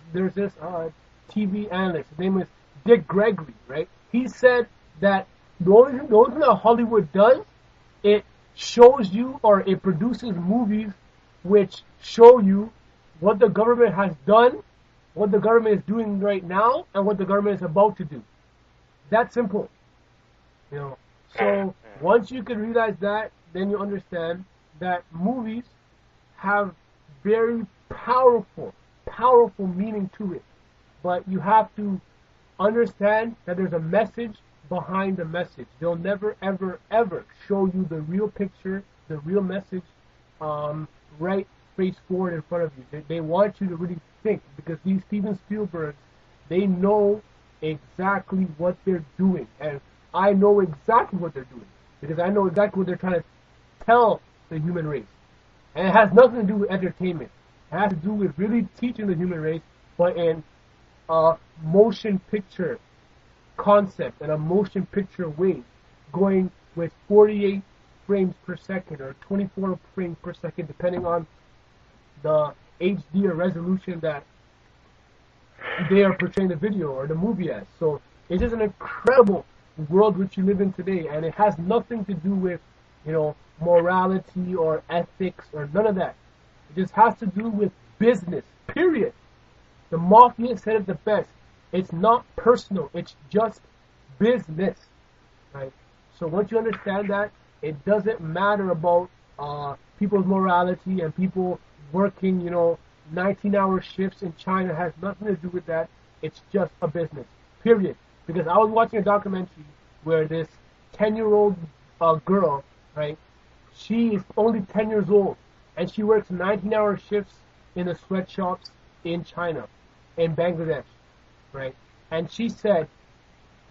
TV analyst. His name is Dick Gregory, right? He said that the only thing that Hollywood does, it shows you, or it produces movies which show you what the government has done, what the government is doing right now, and what the government is about to do. That simple. So once you can realize that, then you understand that movies have very powerful meaning to it. But you have to understand that there's a message behind the message. They'll never, ever, ever show you the real picture, the real message, right face forward in front of you. They want you to really think, because these Steven Spielbergs, they know exactly what they're doing. And I know exactly what they're doing, because I know exactly what they're trying to tell the human race. And it has nothing to do with entertainment. It has to do with really teaching the human race, but in a motion picture concept and a motion picture way, going with 48 frames per second or 24 frames per second, depending on the HD or resolution that they are portraying the video or the movie as. So it's just an incredible world which you live in today, and it has nothing to do with, morality or ethics or none of that. It just has to do with business, period. The mafia said it the best. It's not personal. It's just business, right? So once you understand that, it doesn't matter about people's morality and people working, 19-hour shifts in China. Has nothing to do with that. It's just a business, period. Because I was watching a documentary where this 10-year-old girl, right, she is only 10 years old, and she works 19-hour shifts in the sweatshops in China, in Bangladesh, right? And she said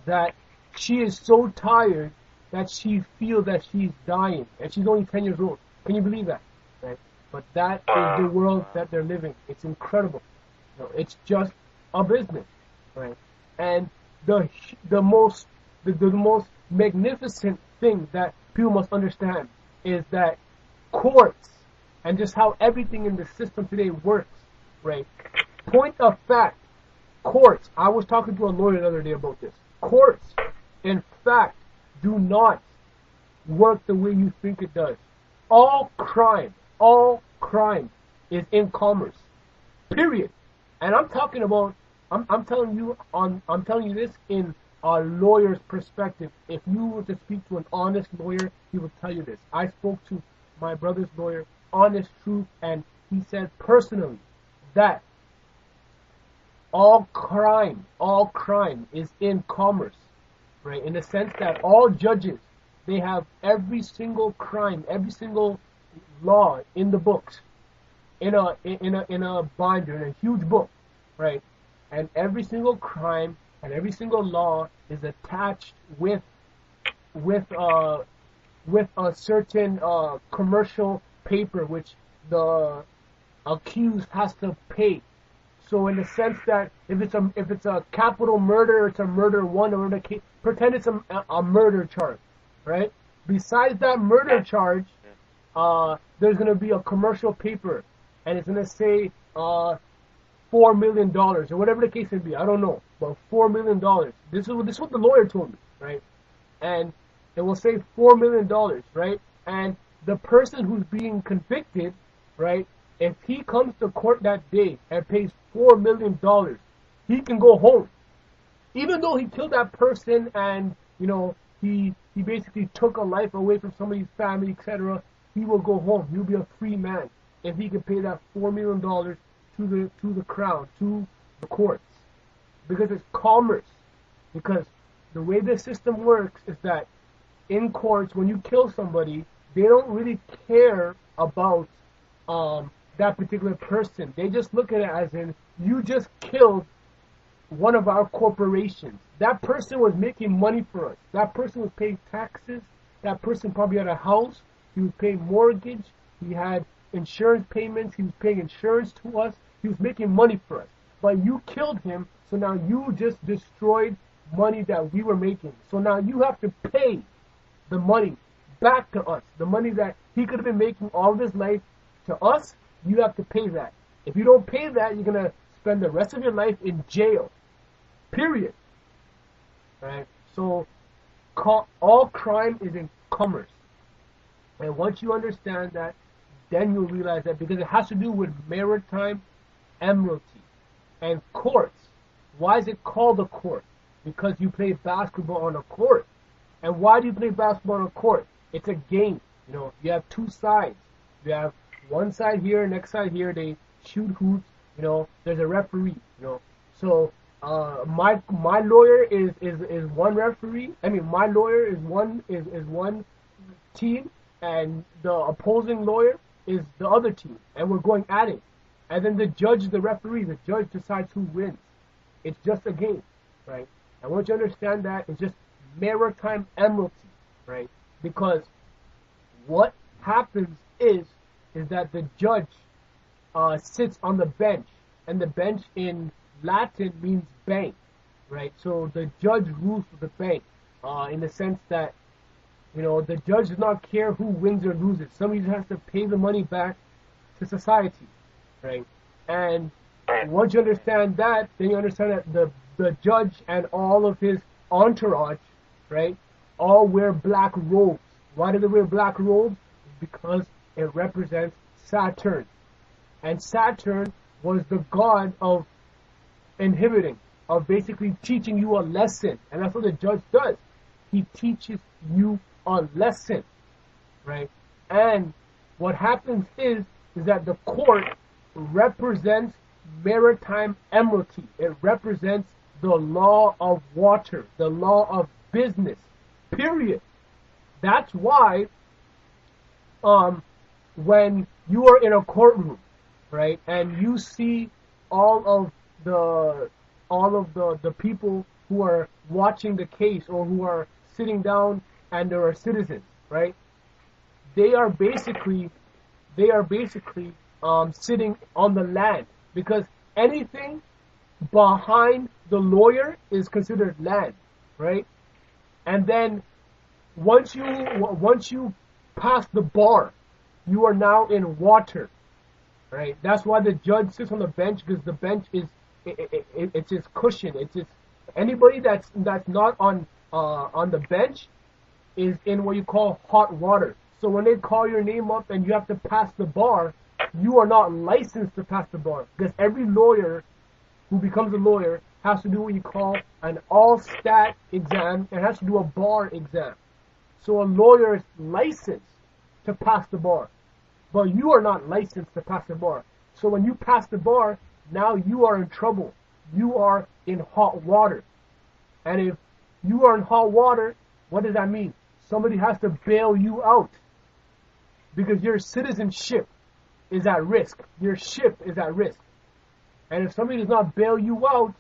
that she is so tired that she feels that she's dying, and she's only 10 years old. Can you believe that? Right? But that is the world that they're living. It's incredible. It's just a business, right? And the most magnificent thing that people must understand is that courts and just how everything in the system today works, right? Point of fact, courts, I was talking to a lawyer the other day about this. Courts, in fact, do not work the way you think it does. All crime is in commerce. Period. And I'm talking about, I'm telling you this in a lawyer's perspective. If you were to speak to an honest lawyer, he will tell you this. I spoke to my brother's lawyer, honest truth, and he said personally that all crime is in commerce, right? In the sense that all judges, they have every single crime, every single law in the books, in a binder, in a huge book, right? And every single crime and every single law is attached with a certain commercial paper which the accused has to pay. So in the sense that if it's a capital murder, it's a murder one, or pretend it's a murder charge, right? Besides that murder charge, there's gonna be a commercial paper, and it's gonna say $4 million or whatever the case may be. I don't know, but $4 million. This is what the lawyer told me, right? And it will say $4 million, right? And the person who's being convicted, right? If he comes to court that day and pays $4 million, he can go home. Even though he killed that person and, he basically took a life away from somebody's family, etc., he will go home. He'll be a free man if he can pay that $4 million to the crown, to the courts. Because it's commerce. Because the way the system works is that in courts, when you kill somebody, they don't really care about that particular person. They just look at it as in, you just killed one of our corporations. That person was making money for us. That person was paying taxes. That person probably had a house. He was paying mortgage. He had insurance payments. He was paying insurance to us. He was making money for us. But you killed him, so now you just destroyed money that we were making. So now you have to pay the money back to us. The money that he could have been making all of his life to us, you have to pay that. If you don't pay that, you're going to spend the rest of your life in jail. Period. Right? So all crime is in commerce. And once you understand that, then you'll realize that, because it has to do with maritime emiralty and courts. Why is it called a court? Because you play basketball on a court. And why do you play basketball on a court? It's a game. You have two sides. You have one side here, next side here. They shoot hoops. There's a referee. So my lawyer is one referee. I mean, my lawyer is one team, and the opposing lawyer is the other team, and we're going at it. And then the judge is the referee. The judge decides who wins. It's just a game, right? I want you to understand that it's just maritime emiralty, right? Because what happens is that the judge sits on the bench, and the bench in Latin means bank, right? So the judge rules for the bank, in the sense that You know, the judge does not care who wins or loses. Somebody has to pay the money back to society, right? And once you understand that, then you understand that the judge and all of his entourage, right, all wear black robes. Why do they wear black robes? Because it represents Saturn. And Saturn was the god of inhibiting, of basically teaching you a lesson. And that's what the judge does. He teaches you a lesson, right? And what happens is that the court represents maritime emiralty. It represents the law of water, the law of business, period. That's why when you are in a courtroom, right, and you see all of the people who are watching the case or who are sitting down and there are citizens, right? They are basically sitting on the land, because anything behind the lawyer is considered land, right? And then once you pass the bar, you are now in water, right? That's why the judge sits on the bench, because the bench is it's his cushion. It's his, anybody that's not on the bench is in what you call hot water. So when they call your name up and you have to pass the bar, you are not licensed to pass the bar, because every lawyer who becomes a lawyer has to do what you call an all-stat exam and has to do a bar exam. So a lawyer is licensed to pass the bar, but you are not licensed to pass the bar. So when you pass the bar, now you are in trouble. You are in hot water. And if you are in hot water, what does that mean? Somebody has to bail you out, because your citizenship is at risk. Your ship is at risk. And if somebody does not bail you out,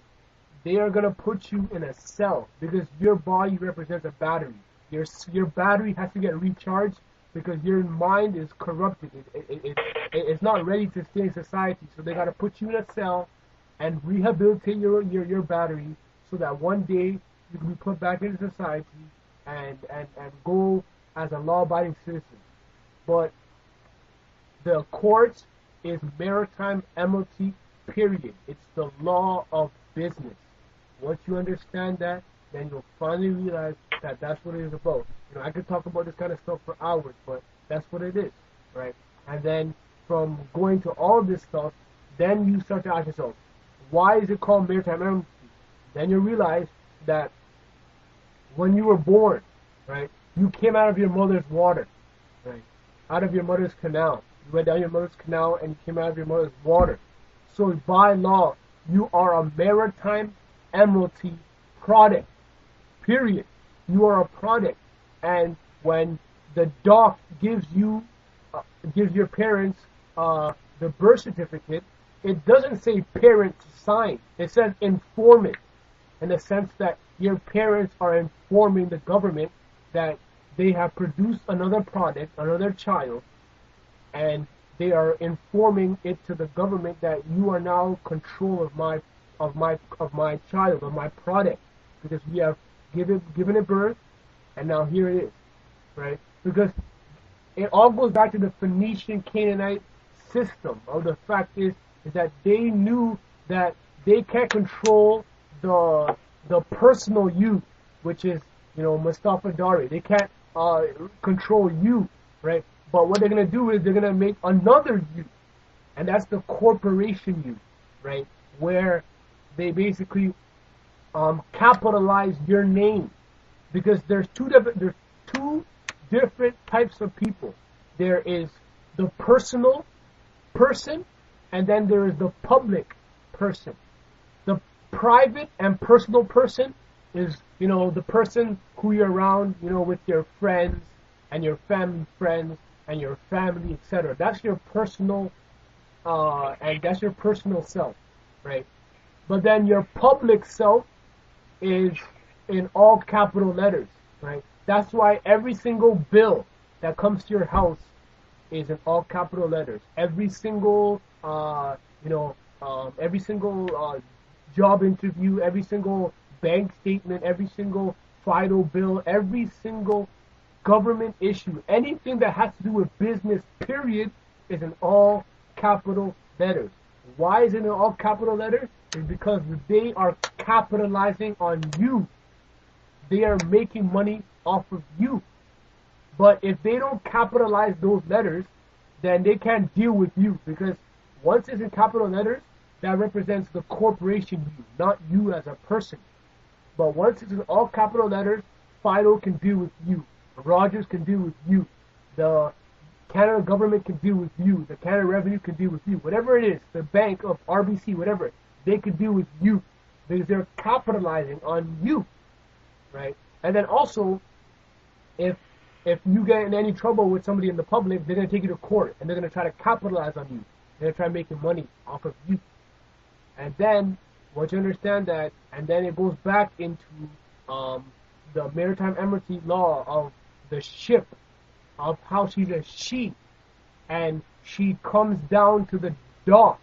they are going to put you in a cell, because your body represents a battery. Your battery has to get recharged, because your mind is corrupted. It's not ready to stay in society. So they got to put you in a cell and rehabilitate your battery, so that one day you can be put back into society and go as a law-abiding citizen. But the court is maritime emiralty, period. It's the law of business. Once you understand that, then you'll finally realize that that's what it is about. You know, I could talk about this kind of stuff for hours, but that's what it is, right? And then from going to all this stuff, then you start to ask yourself, why is it called maritime emiralty? Then you realize that when you were born, right, you came out of your mother's water, right, out of your mother's canal. You went down your mother's canal and you came out of your mother's water. So by law, you are a maritime emiralty product, period. You are a product. And when the doc gives your parents the birth certificate, it doesn't say parent sign. It says informant, in the sense that your parents are informing the government that they have produced another product, another child, and they are informing it to the government that you are now in control of my child, of my product, because we have given it birth, and now here it is, right? Because it all goes back to the Phoenician Canaanite system. Of the fact is that they knew that they can't control the personal you, which is, you know, Mustafa Dari. They can't control you, right? But what they're gonna do is they're gonna make another you, and that's the corporation you, right? Where they basically capitalize your name, because there's two different types of people. There is the personal person, and then there is the public person. The private and personal person is, you know, the person who you're around, you know, with your friends and your family friends and your family, etc. That's your personal, and that's your personal self, right? But then your public self is in all capital letters, right? That's why every single bill that comes to your house is in all capital letters. Every single, every single job interview, every single bank statement, every single FIDO bill, every single government issue. Anything that has to do with business, period, is in all capital letters. Why is it in all capital letters? It's because they are capitalizing on you. They are making money off of you. But if they don't capitalize those letters, then they can't deal with you, because once it's in capital letters, that represents the corporation you, not you as a person. But once it's in all capital letters, Fido can deal with you. Rogers can deal with you. The Canada government can deal with you. The Canada Revenue can deal with you. Whatever it is, the bank of RBC, whatever, they can deal with you because they're capitalizing on you, right? And then also, if you get in any trouble with somebody in the public, they're going to take you to court, and they're going to try to capitalize on you. They're going to try making money off of you. And then, once you understand that, and then it goes back into the Maritime Emirate law of the ship, of how she's a she, and she comes down to the dock.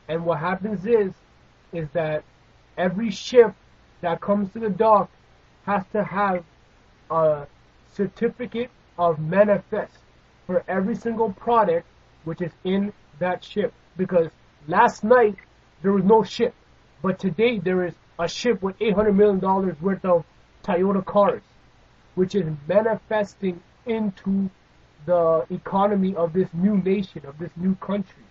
And what happens is that every ship that comes to the dock has to have a certificate of manifest for every single product which is in that ship. Because last night there was no ship, but today there is a ship with $800 million worth of Toyota cars, which is manifesting into the economy of this new nation, of this new country.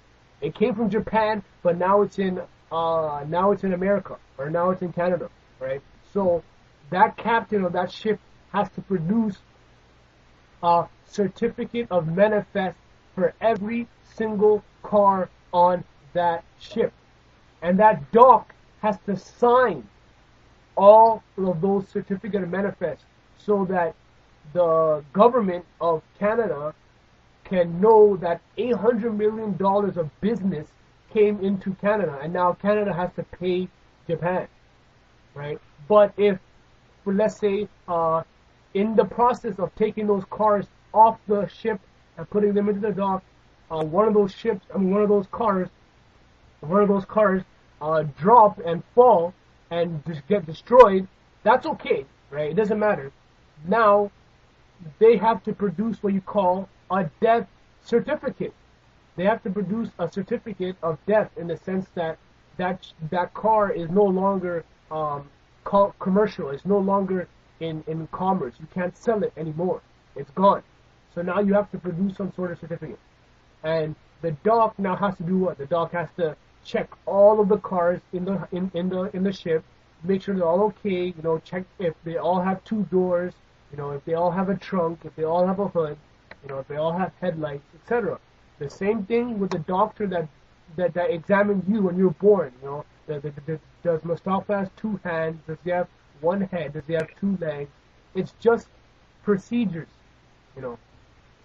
It came from Japan, but now it's in America, or now it's in Canada, right? So that captain of that ship has to produce a certificate of manifest for every single car on that ship. And that dock has to sign all of those certificate of manifest so that the government of Canada can know that $800 million of business came into Canada, and now Canada has to pay Japan, right? But if, let's say, in the process of taking those cars off the ship and putting them into the dock, one of those cars drop and fall and just get destroyed, that's okay, right? It doesn't matter. Now, they have to produce what you call a death certificate. They have to produce a certificate of death, in the sense that that car is no longer commercial. It's no longer in commerce. You can't sell it anymore. It's gone. So now you have to produce some sort of certificate. And the dock now has to do what? The dock has to check all of the cars in the ship, make sure they're all okay, check if they all have two doors, if they all have a trunk, if they all have a hood, if they all have headlights, etc. The same thing with the doctor that examined you when you were born. Does Mustafa have two hands? Does he have one head? Does he have two legs? It's just procedures. It's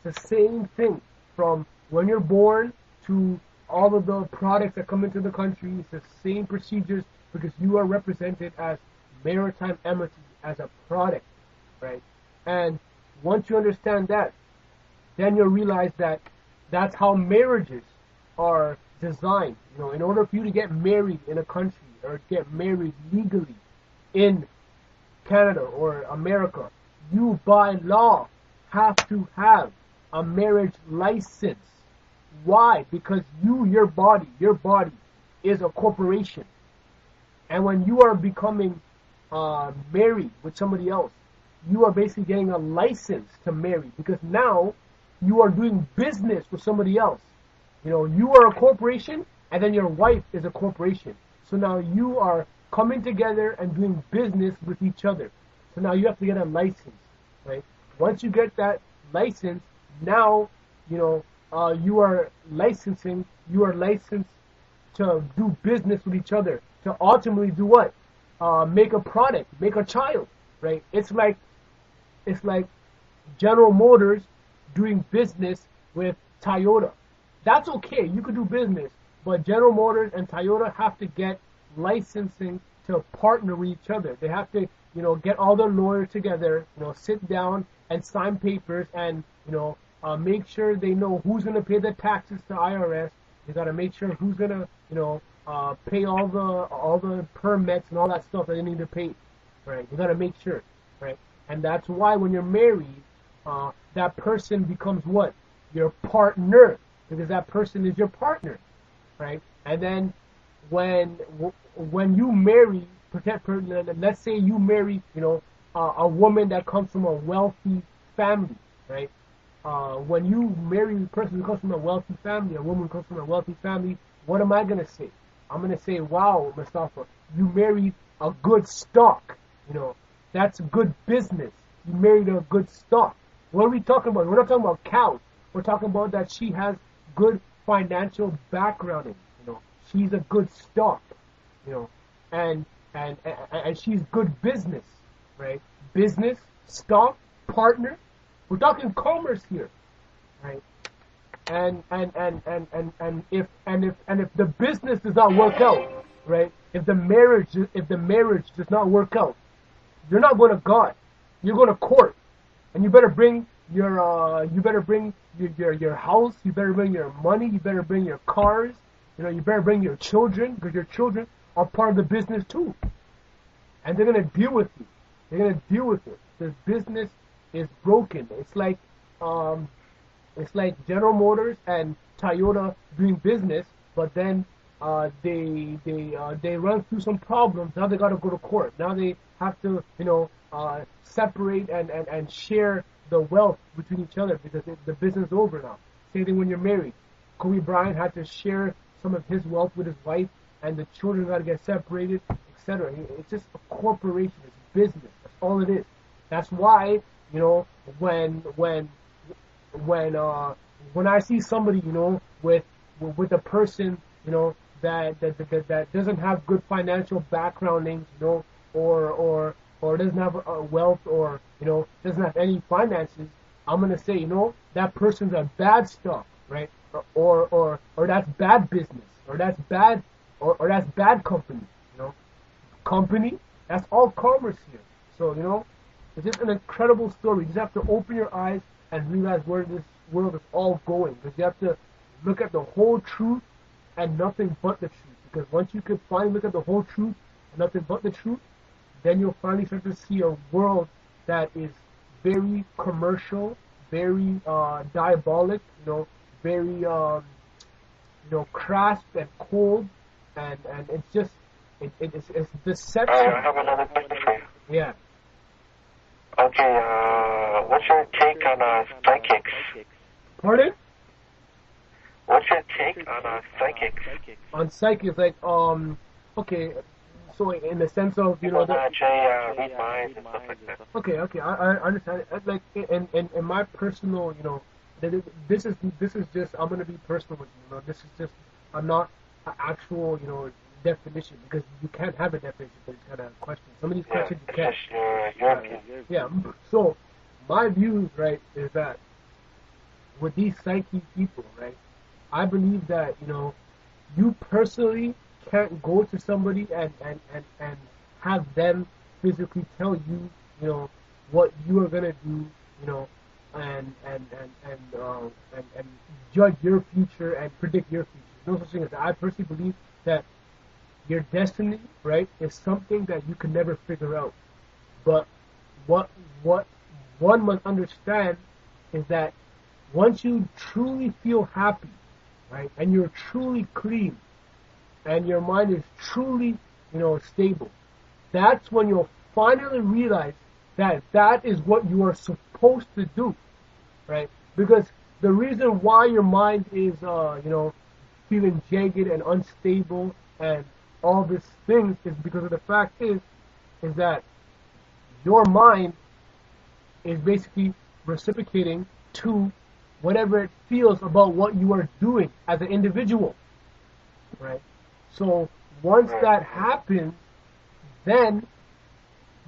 the same thing from when you're born to all of the products that come into the country. It's the same procedures, because you are represented as Maritime Emirate, as a product, right? And once you understand that, then you'll realize that that's how marriages are designed. In order for you to get married in a country, or get married legally in Canada or America, you by law have to have a marriage license. Why? Because your body is a corporation. And when you are becoming married with somebody else, you are basically getting a license to marry, because now you are doing business with somebody else. You are a corporation, and then your wife is a corporation. So now you are coming together and doing business with each other. So now you have to get a license, right? Once you get that license, now, you are licensed to do business with each other, to ultimately do what? Make a product, make a child, right? It's like General Motors doing business with Toyota. That's okay, you could do business, but General Motors and Toyota have to get licensing to partner with each other. They have to, get all their lawyers together, sit down and sign papers, and, make sure they know who's going to pay the taxes to IRS. They got to make sure who's going to, pay all the permits and all that stuff that they need to pay, right? You got to make sure, right? And that's why when you're married, that person becomes what? Your partner, because that person is your partner, right? And then when you marry, let's say you marry, a woman that comes from a wealthy family, right? When you marry a person who comes from a wealthy family, a woman who comes from a wealthy family, what am I gonna say? I'm gonna say, wow, Mustafa, you married a good stock. That's good business. You married a good stock. What are we talking about? We're not talking about cows. We're talking about that she has good financial backgrounding. She's a good stock. And she's good business, right? Business, stock, partner. We're talking commerce here, right? And if the business does not work out, right? If the marriage does not work out, you're not going to God. You're going to court, and you better bring your house. You better bring your money. You better bring your cars. You better bring your children, because your children are part of the business too, and they're going to deal with you. They're going to deal with it. The business is broken. It's like General Motors and Toyota doing business, but then they run through some problems. Now they got to go to court. Now they have to separate and share the wealth between each other, because the business is over now. Same thing when you're married. Kobe Bryant had to share some of his wealth with his wife, and the children got to get separated, etc. It's just a corporation. It's business. That's all it is. That's why when I see somebody with a person that doesn't have good financial backgrounding, or doesn't have wealth, or doesn't have any finances, I'm gonna say that person's a bad stock, right? Or that's bad business, or that's bad company. Company, that's all commerce here. So it's just an incredible story. You just have to open your eyes and realize where this world is all going, because you have to look at the whole truth and nothing but the truth. Because once you can finally look at the whole truth and nothing but the truth, then you'll finally start to see a world that is very commercial, very diabolic, very crass and cold, and it's just it's deception.
I have another question for you.
Yeah.
Okay, what's your take on psychics?
Pardon?
What's your take on psychics?
On psychics, like okay, so in the sense of
People that actually read minds and stuff like that.
Okay, I understand. Like in my personal, this is just, I'm gonna be personal with you. This is just, I'm not an actual definition, because you can't have a definition for these kind of questions. Some of these questions you can't.
Your view.
Yeah. So my views, right, is that with these psychic people, right, I believe that you personally can't go to somebody and have them physically tell you what you are gonna do, and judge your future and predict your future. No such thing as that. I personally believe that your destiny, right, is something that you can never figure out. But what one must understand is that once you truly feel happy, right, and you're truly clean, and your mind is truly, stable, that's when you'll finally realize that that is what you are supposed to do, right? Because the reason why your mind is, feeling jagged and unstable and all these things is because of the fact is that your mind is basically reciprocating to whatever it feels about what you are doing as an individual, right? So once that happens, then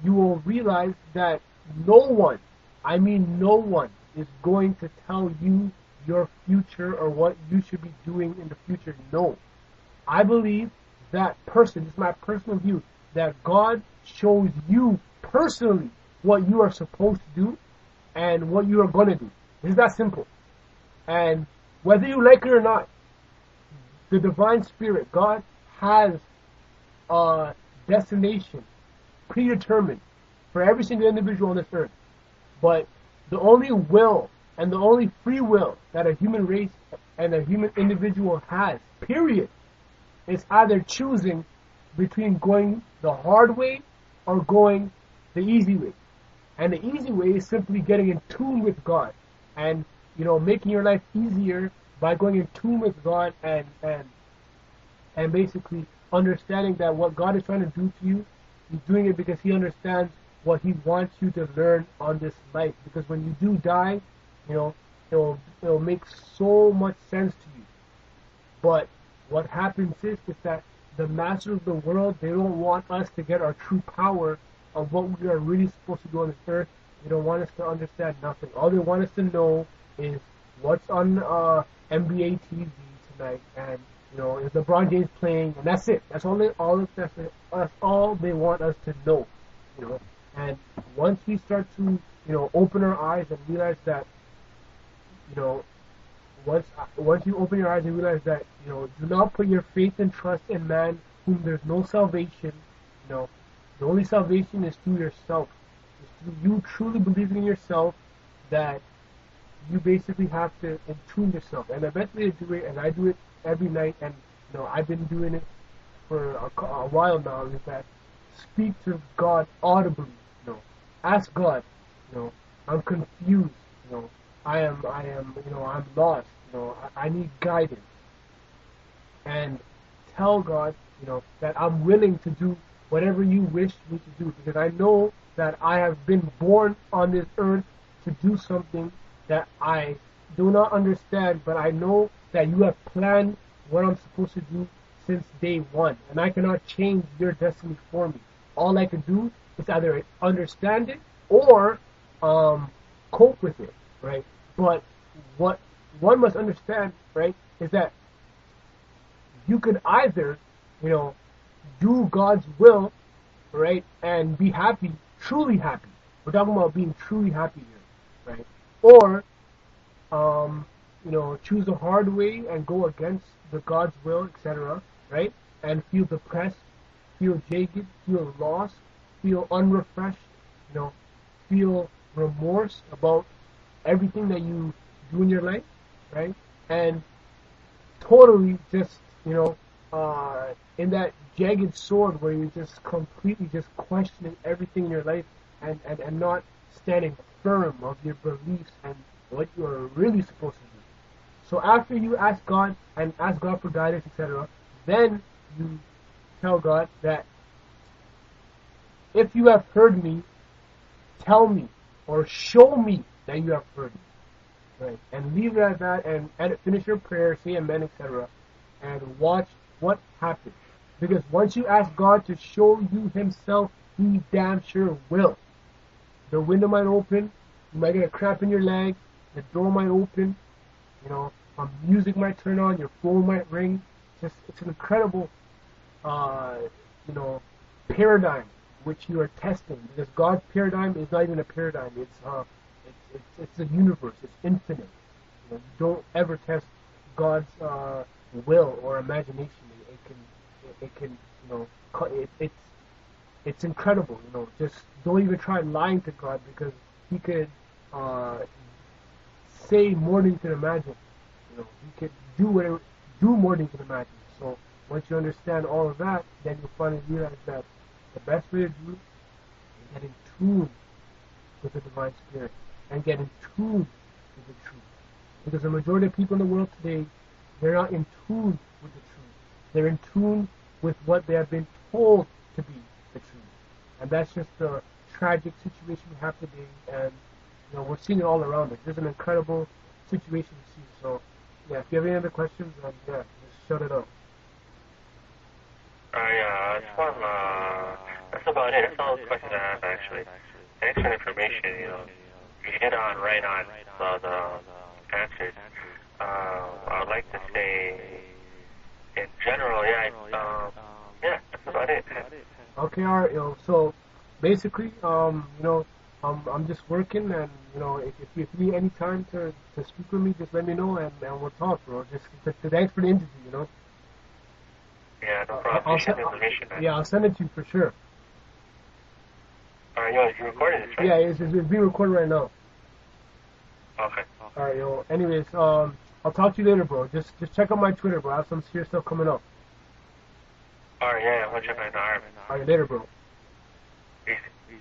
you will realize that no one, I mean no one, is going to tell you your future or what you should be doing in the future. No. I believe that person, this is my personal view, that God shows you personally what you are supposed to do and what you are going to do. It's that simple. And whether you like it or not, the divine spirit, God, has a destination predetermined for every single individual on this earth. But The only will and the only free will that a human race and a human individual has, period, is either choosing between going the hard way or going the easy way. And the easy way is simply getting in tune with God and, making your life easier by going in tune with God and basically understanding that what God is trying to do to you, He's doing it because He understands what He wants you to learn on this life. Because when you do die, it'll make so much sense to you. But what happens is that the masters of the world, they don't want us to get our true power of what we are really supposed to do on this earth. They don't want us to understand nothing. All they want us to know is what's on NBA TV tonight, and is LeBron James playing, and that's it. That's all they want us to know. And once we start to open our eyes and realize that once you open your eyes and realize that do not put your faith and trust in man, whom there's no salvation. The only salvation is through yourself. It's through you truly believing in yourself that you basically have to attune yourself. And the best way to do it, and I do it every night, and I've been doing it for a while now, is that speak to God audibly. Ask God. I'm confused. I am. I'm lost. I need guidance. And tell God, that I'm willing to do whatever you wish me to do, because I know that I have been born on this earth to do something that I do not understand, but I know that you have planned what I'm supposed to do since day one, and I cannot change your destiny for me. All I can do is either understand it or cope with it, right? But what one must understand, right, is that you could either, do God's will, right, and be happy, truly happy. We're talking about being truly happy here, right? Or, choose the hard way and go against the God's will, etc., right? And feel depressed, feel jagged, feel lost, feel unrefreshed, feel remorse about everything that you do in your life, right? And totally just, in that jagged sword where you're just completely just questioning everything in your life and not standing firm of your beliefs and what you are really supposed to do. So after you ask God and ask God for guidance, etc., then you tell God that if you have heard me, tell me or show me that you have heard me. Right? And leave it at that and finish your prayer, say amen, etc., and watch what happens. Because once you ask God to show you Himself, He damn sure will. The window might open, you might get a cramp in your leg, the door might open, music might turn on, your phone might ring. It's an incredible, paradigm which you are testing. Because God's paradigm is not even a paradigm. It's a universe. It's infinite. You don't ever test God's will or imagination. It's incredible. Just don't even try lying to God, because He could say more than you can imagine. He could do more than you can imagine. So once you understand all of that, then you'll finally realize that the best way to do it is get in tune with the Divine Spirit and get in tune with the truth. Because the majority of people in the world today, they're not in tune with the truth. They're in tune with what they have been told to be the truth. And that's just the tragic situation we have today. And we're seeing it all around us. There's an incredible situation to see. So, yeah, if you have any other questions, just shut it out.
That's about it. That's all the questions I have, actually. Thanks for the information. You hit on right on the answers. I would like to say, in general, that's about it.
Okay, all right, so basically, I'm just working, and if you need any time to speak with me, just let me know, and we'll talk, bro. Just thanks for the interview,
Yeah, no problem.
I'll send it to you for sure.
You're recording this, right?
Yeah, it's being recorded right now.
Okay.
Alright, yo. Anyways, I'll talk to you later, bro. Just check out my Twitter, bro. I have some serious stuff coming up.
Alright, yeah, 100%. Alright.
Alright, later, bro.
Easy.
Easy.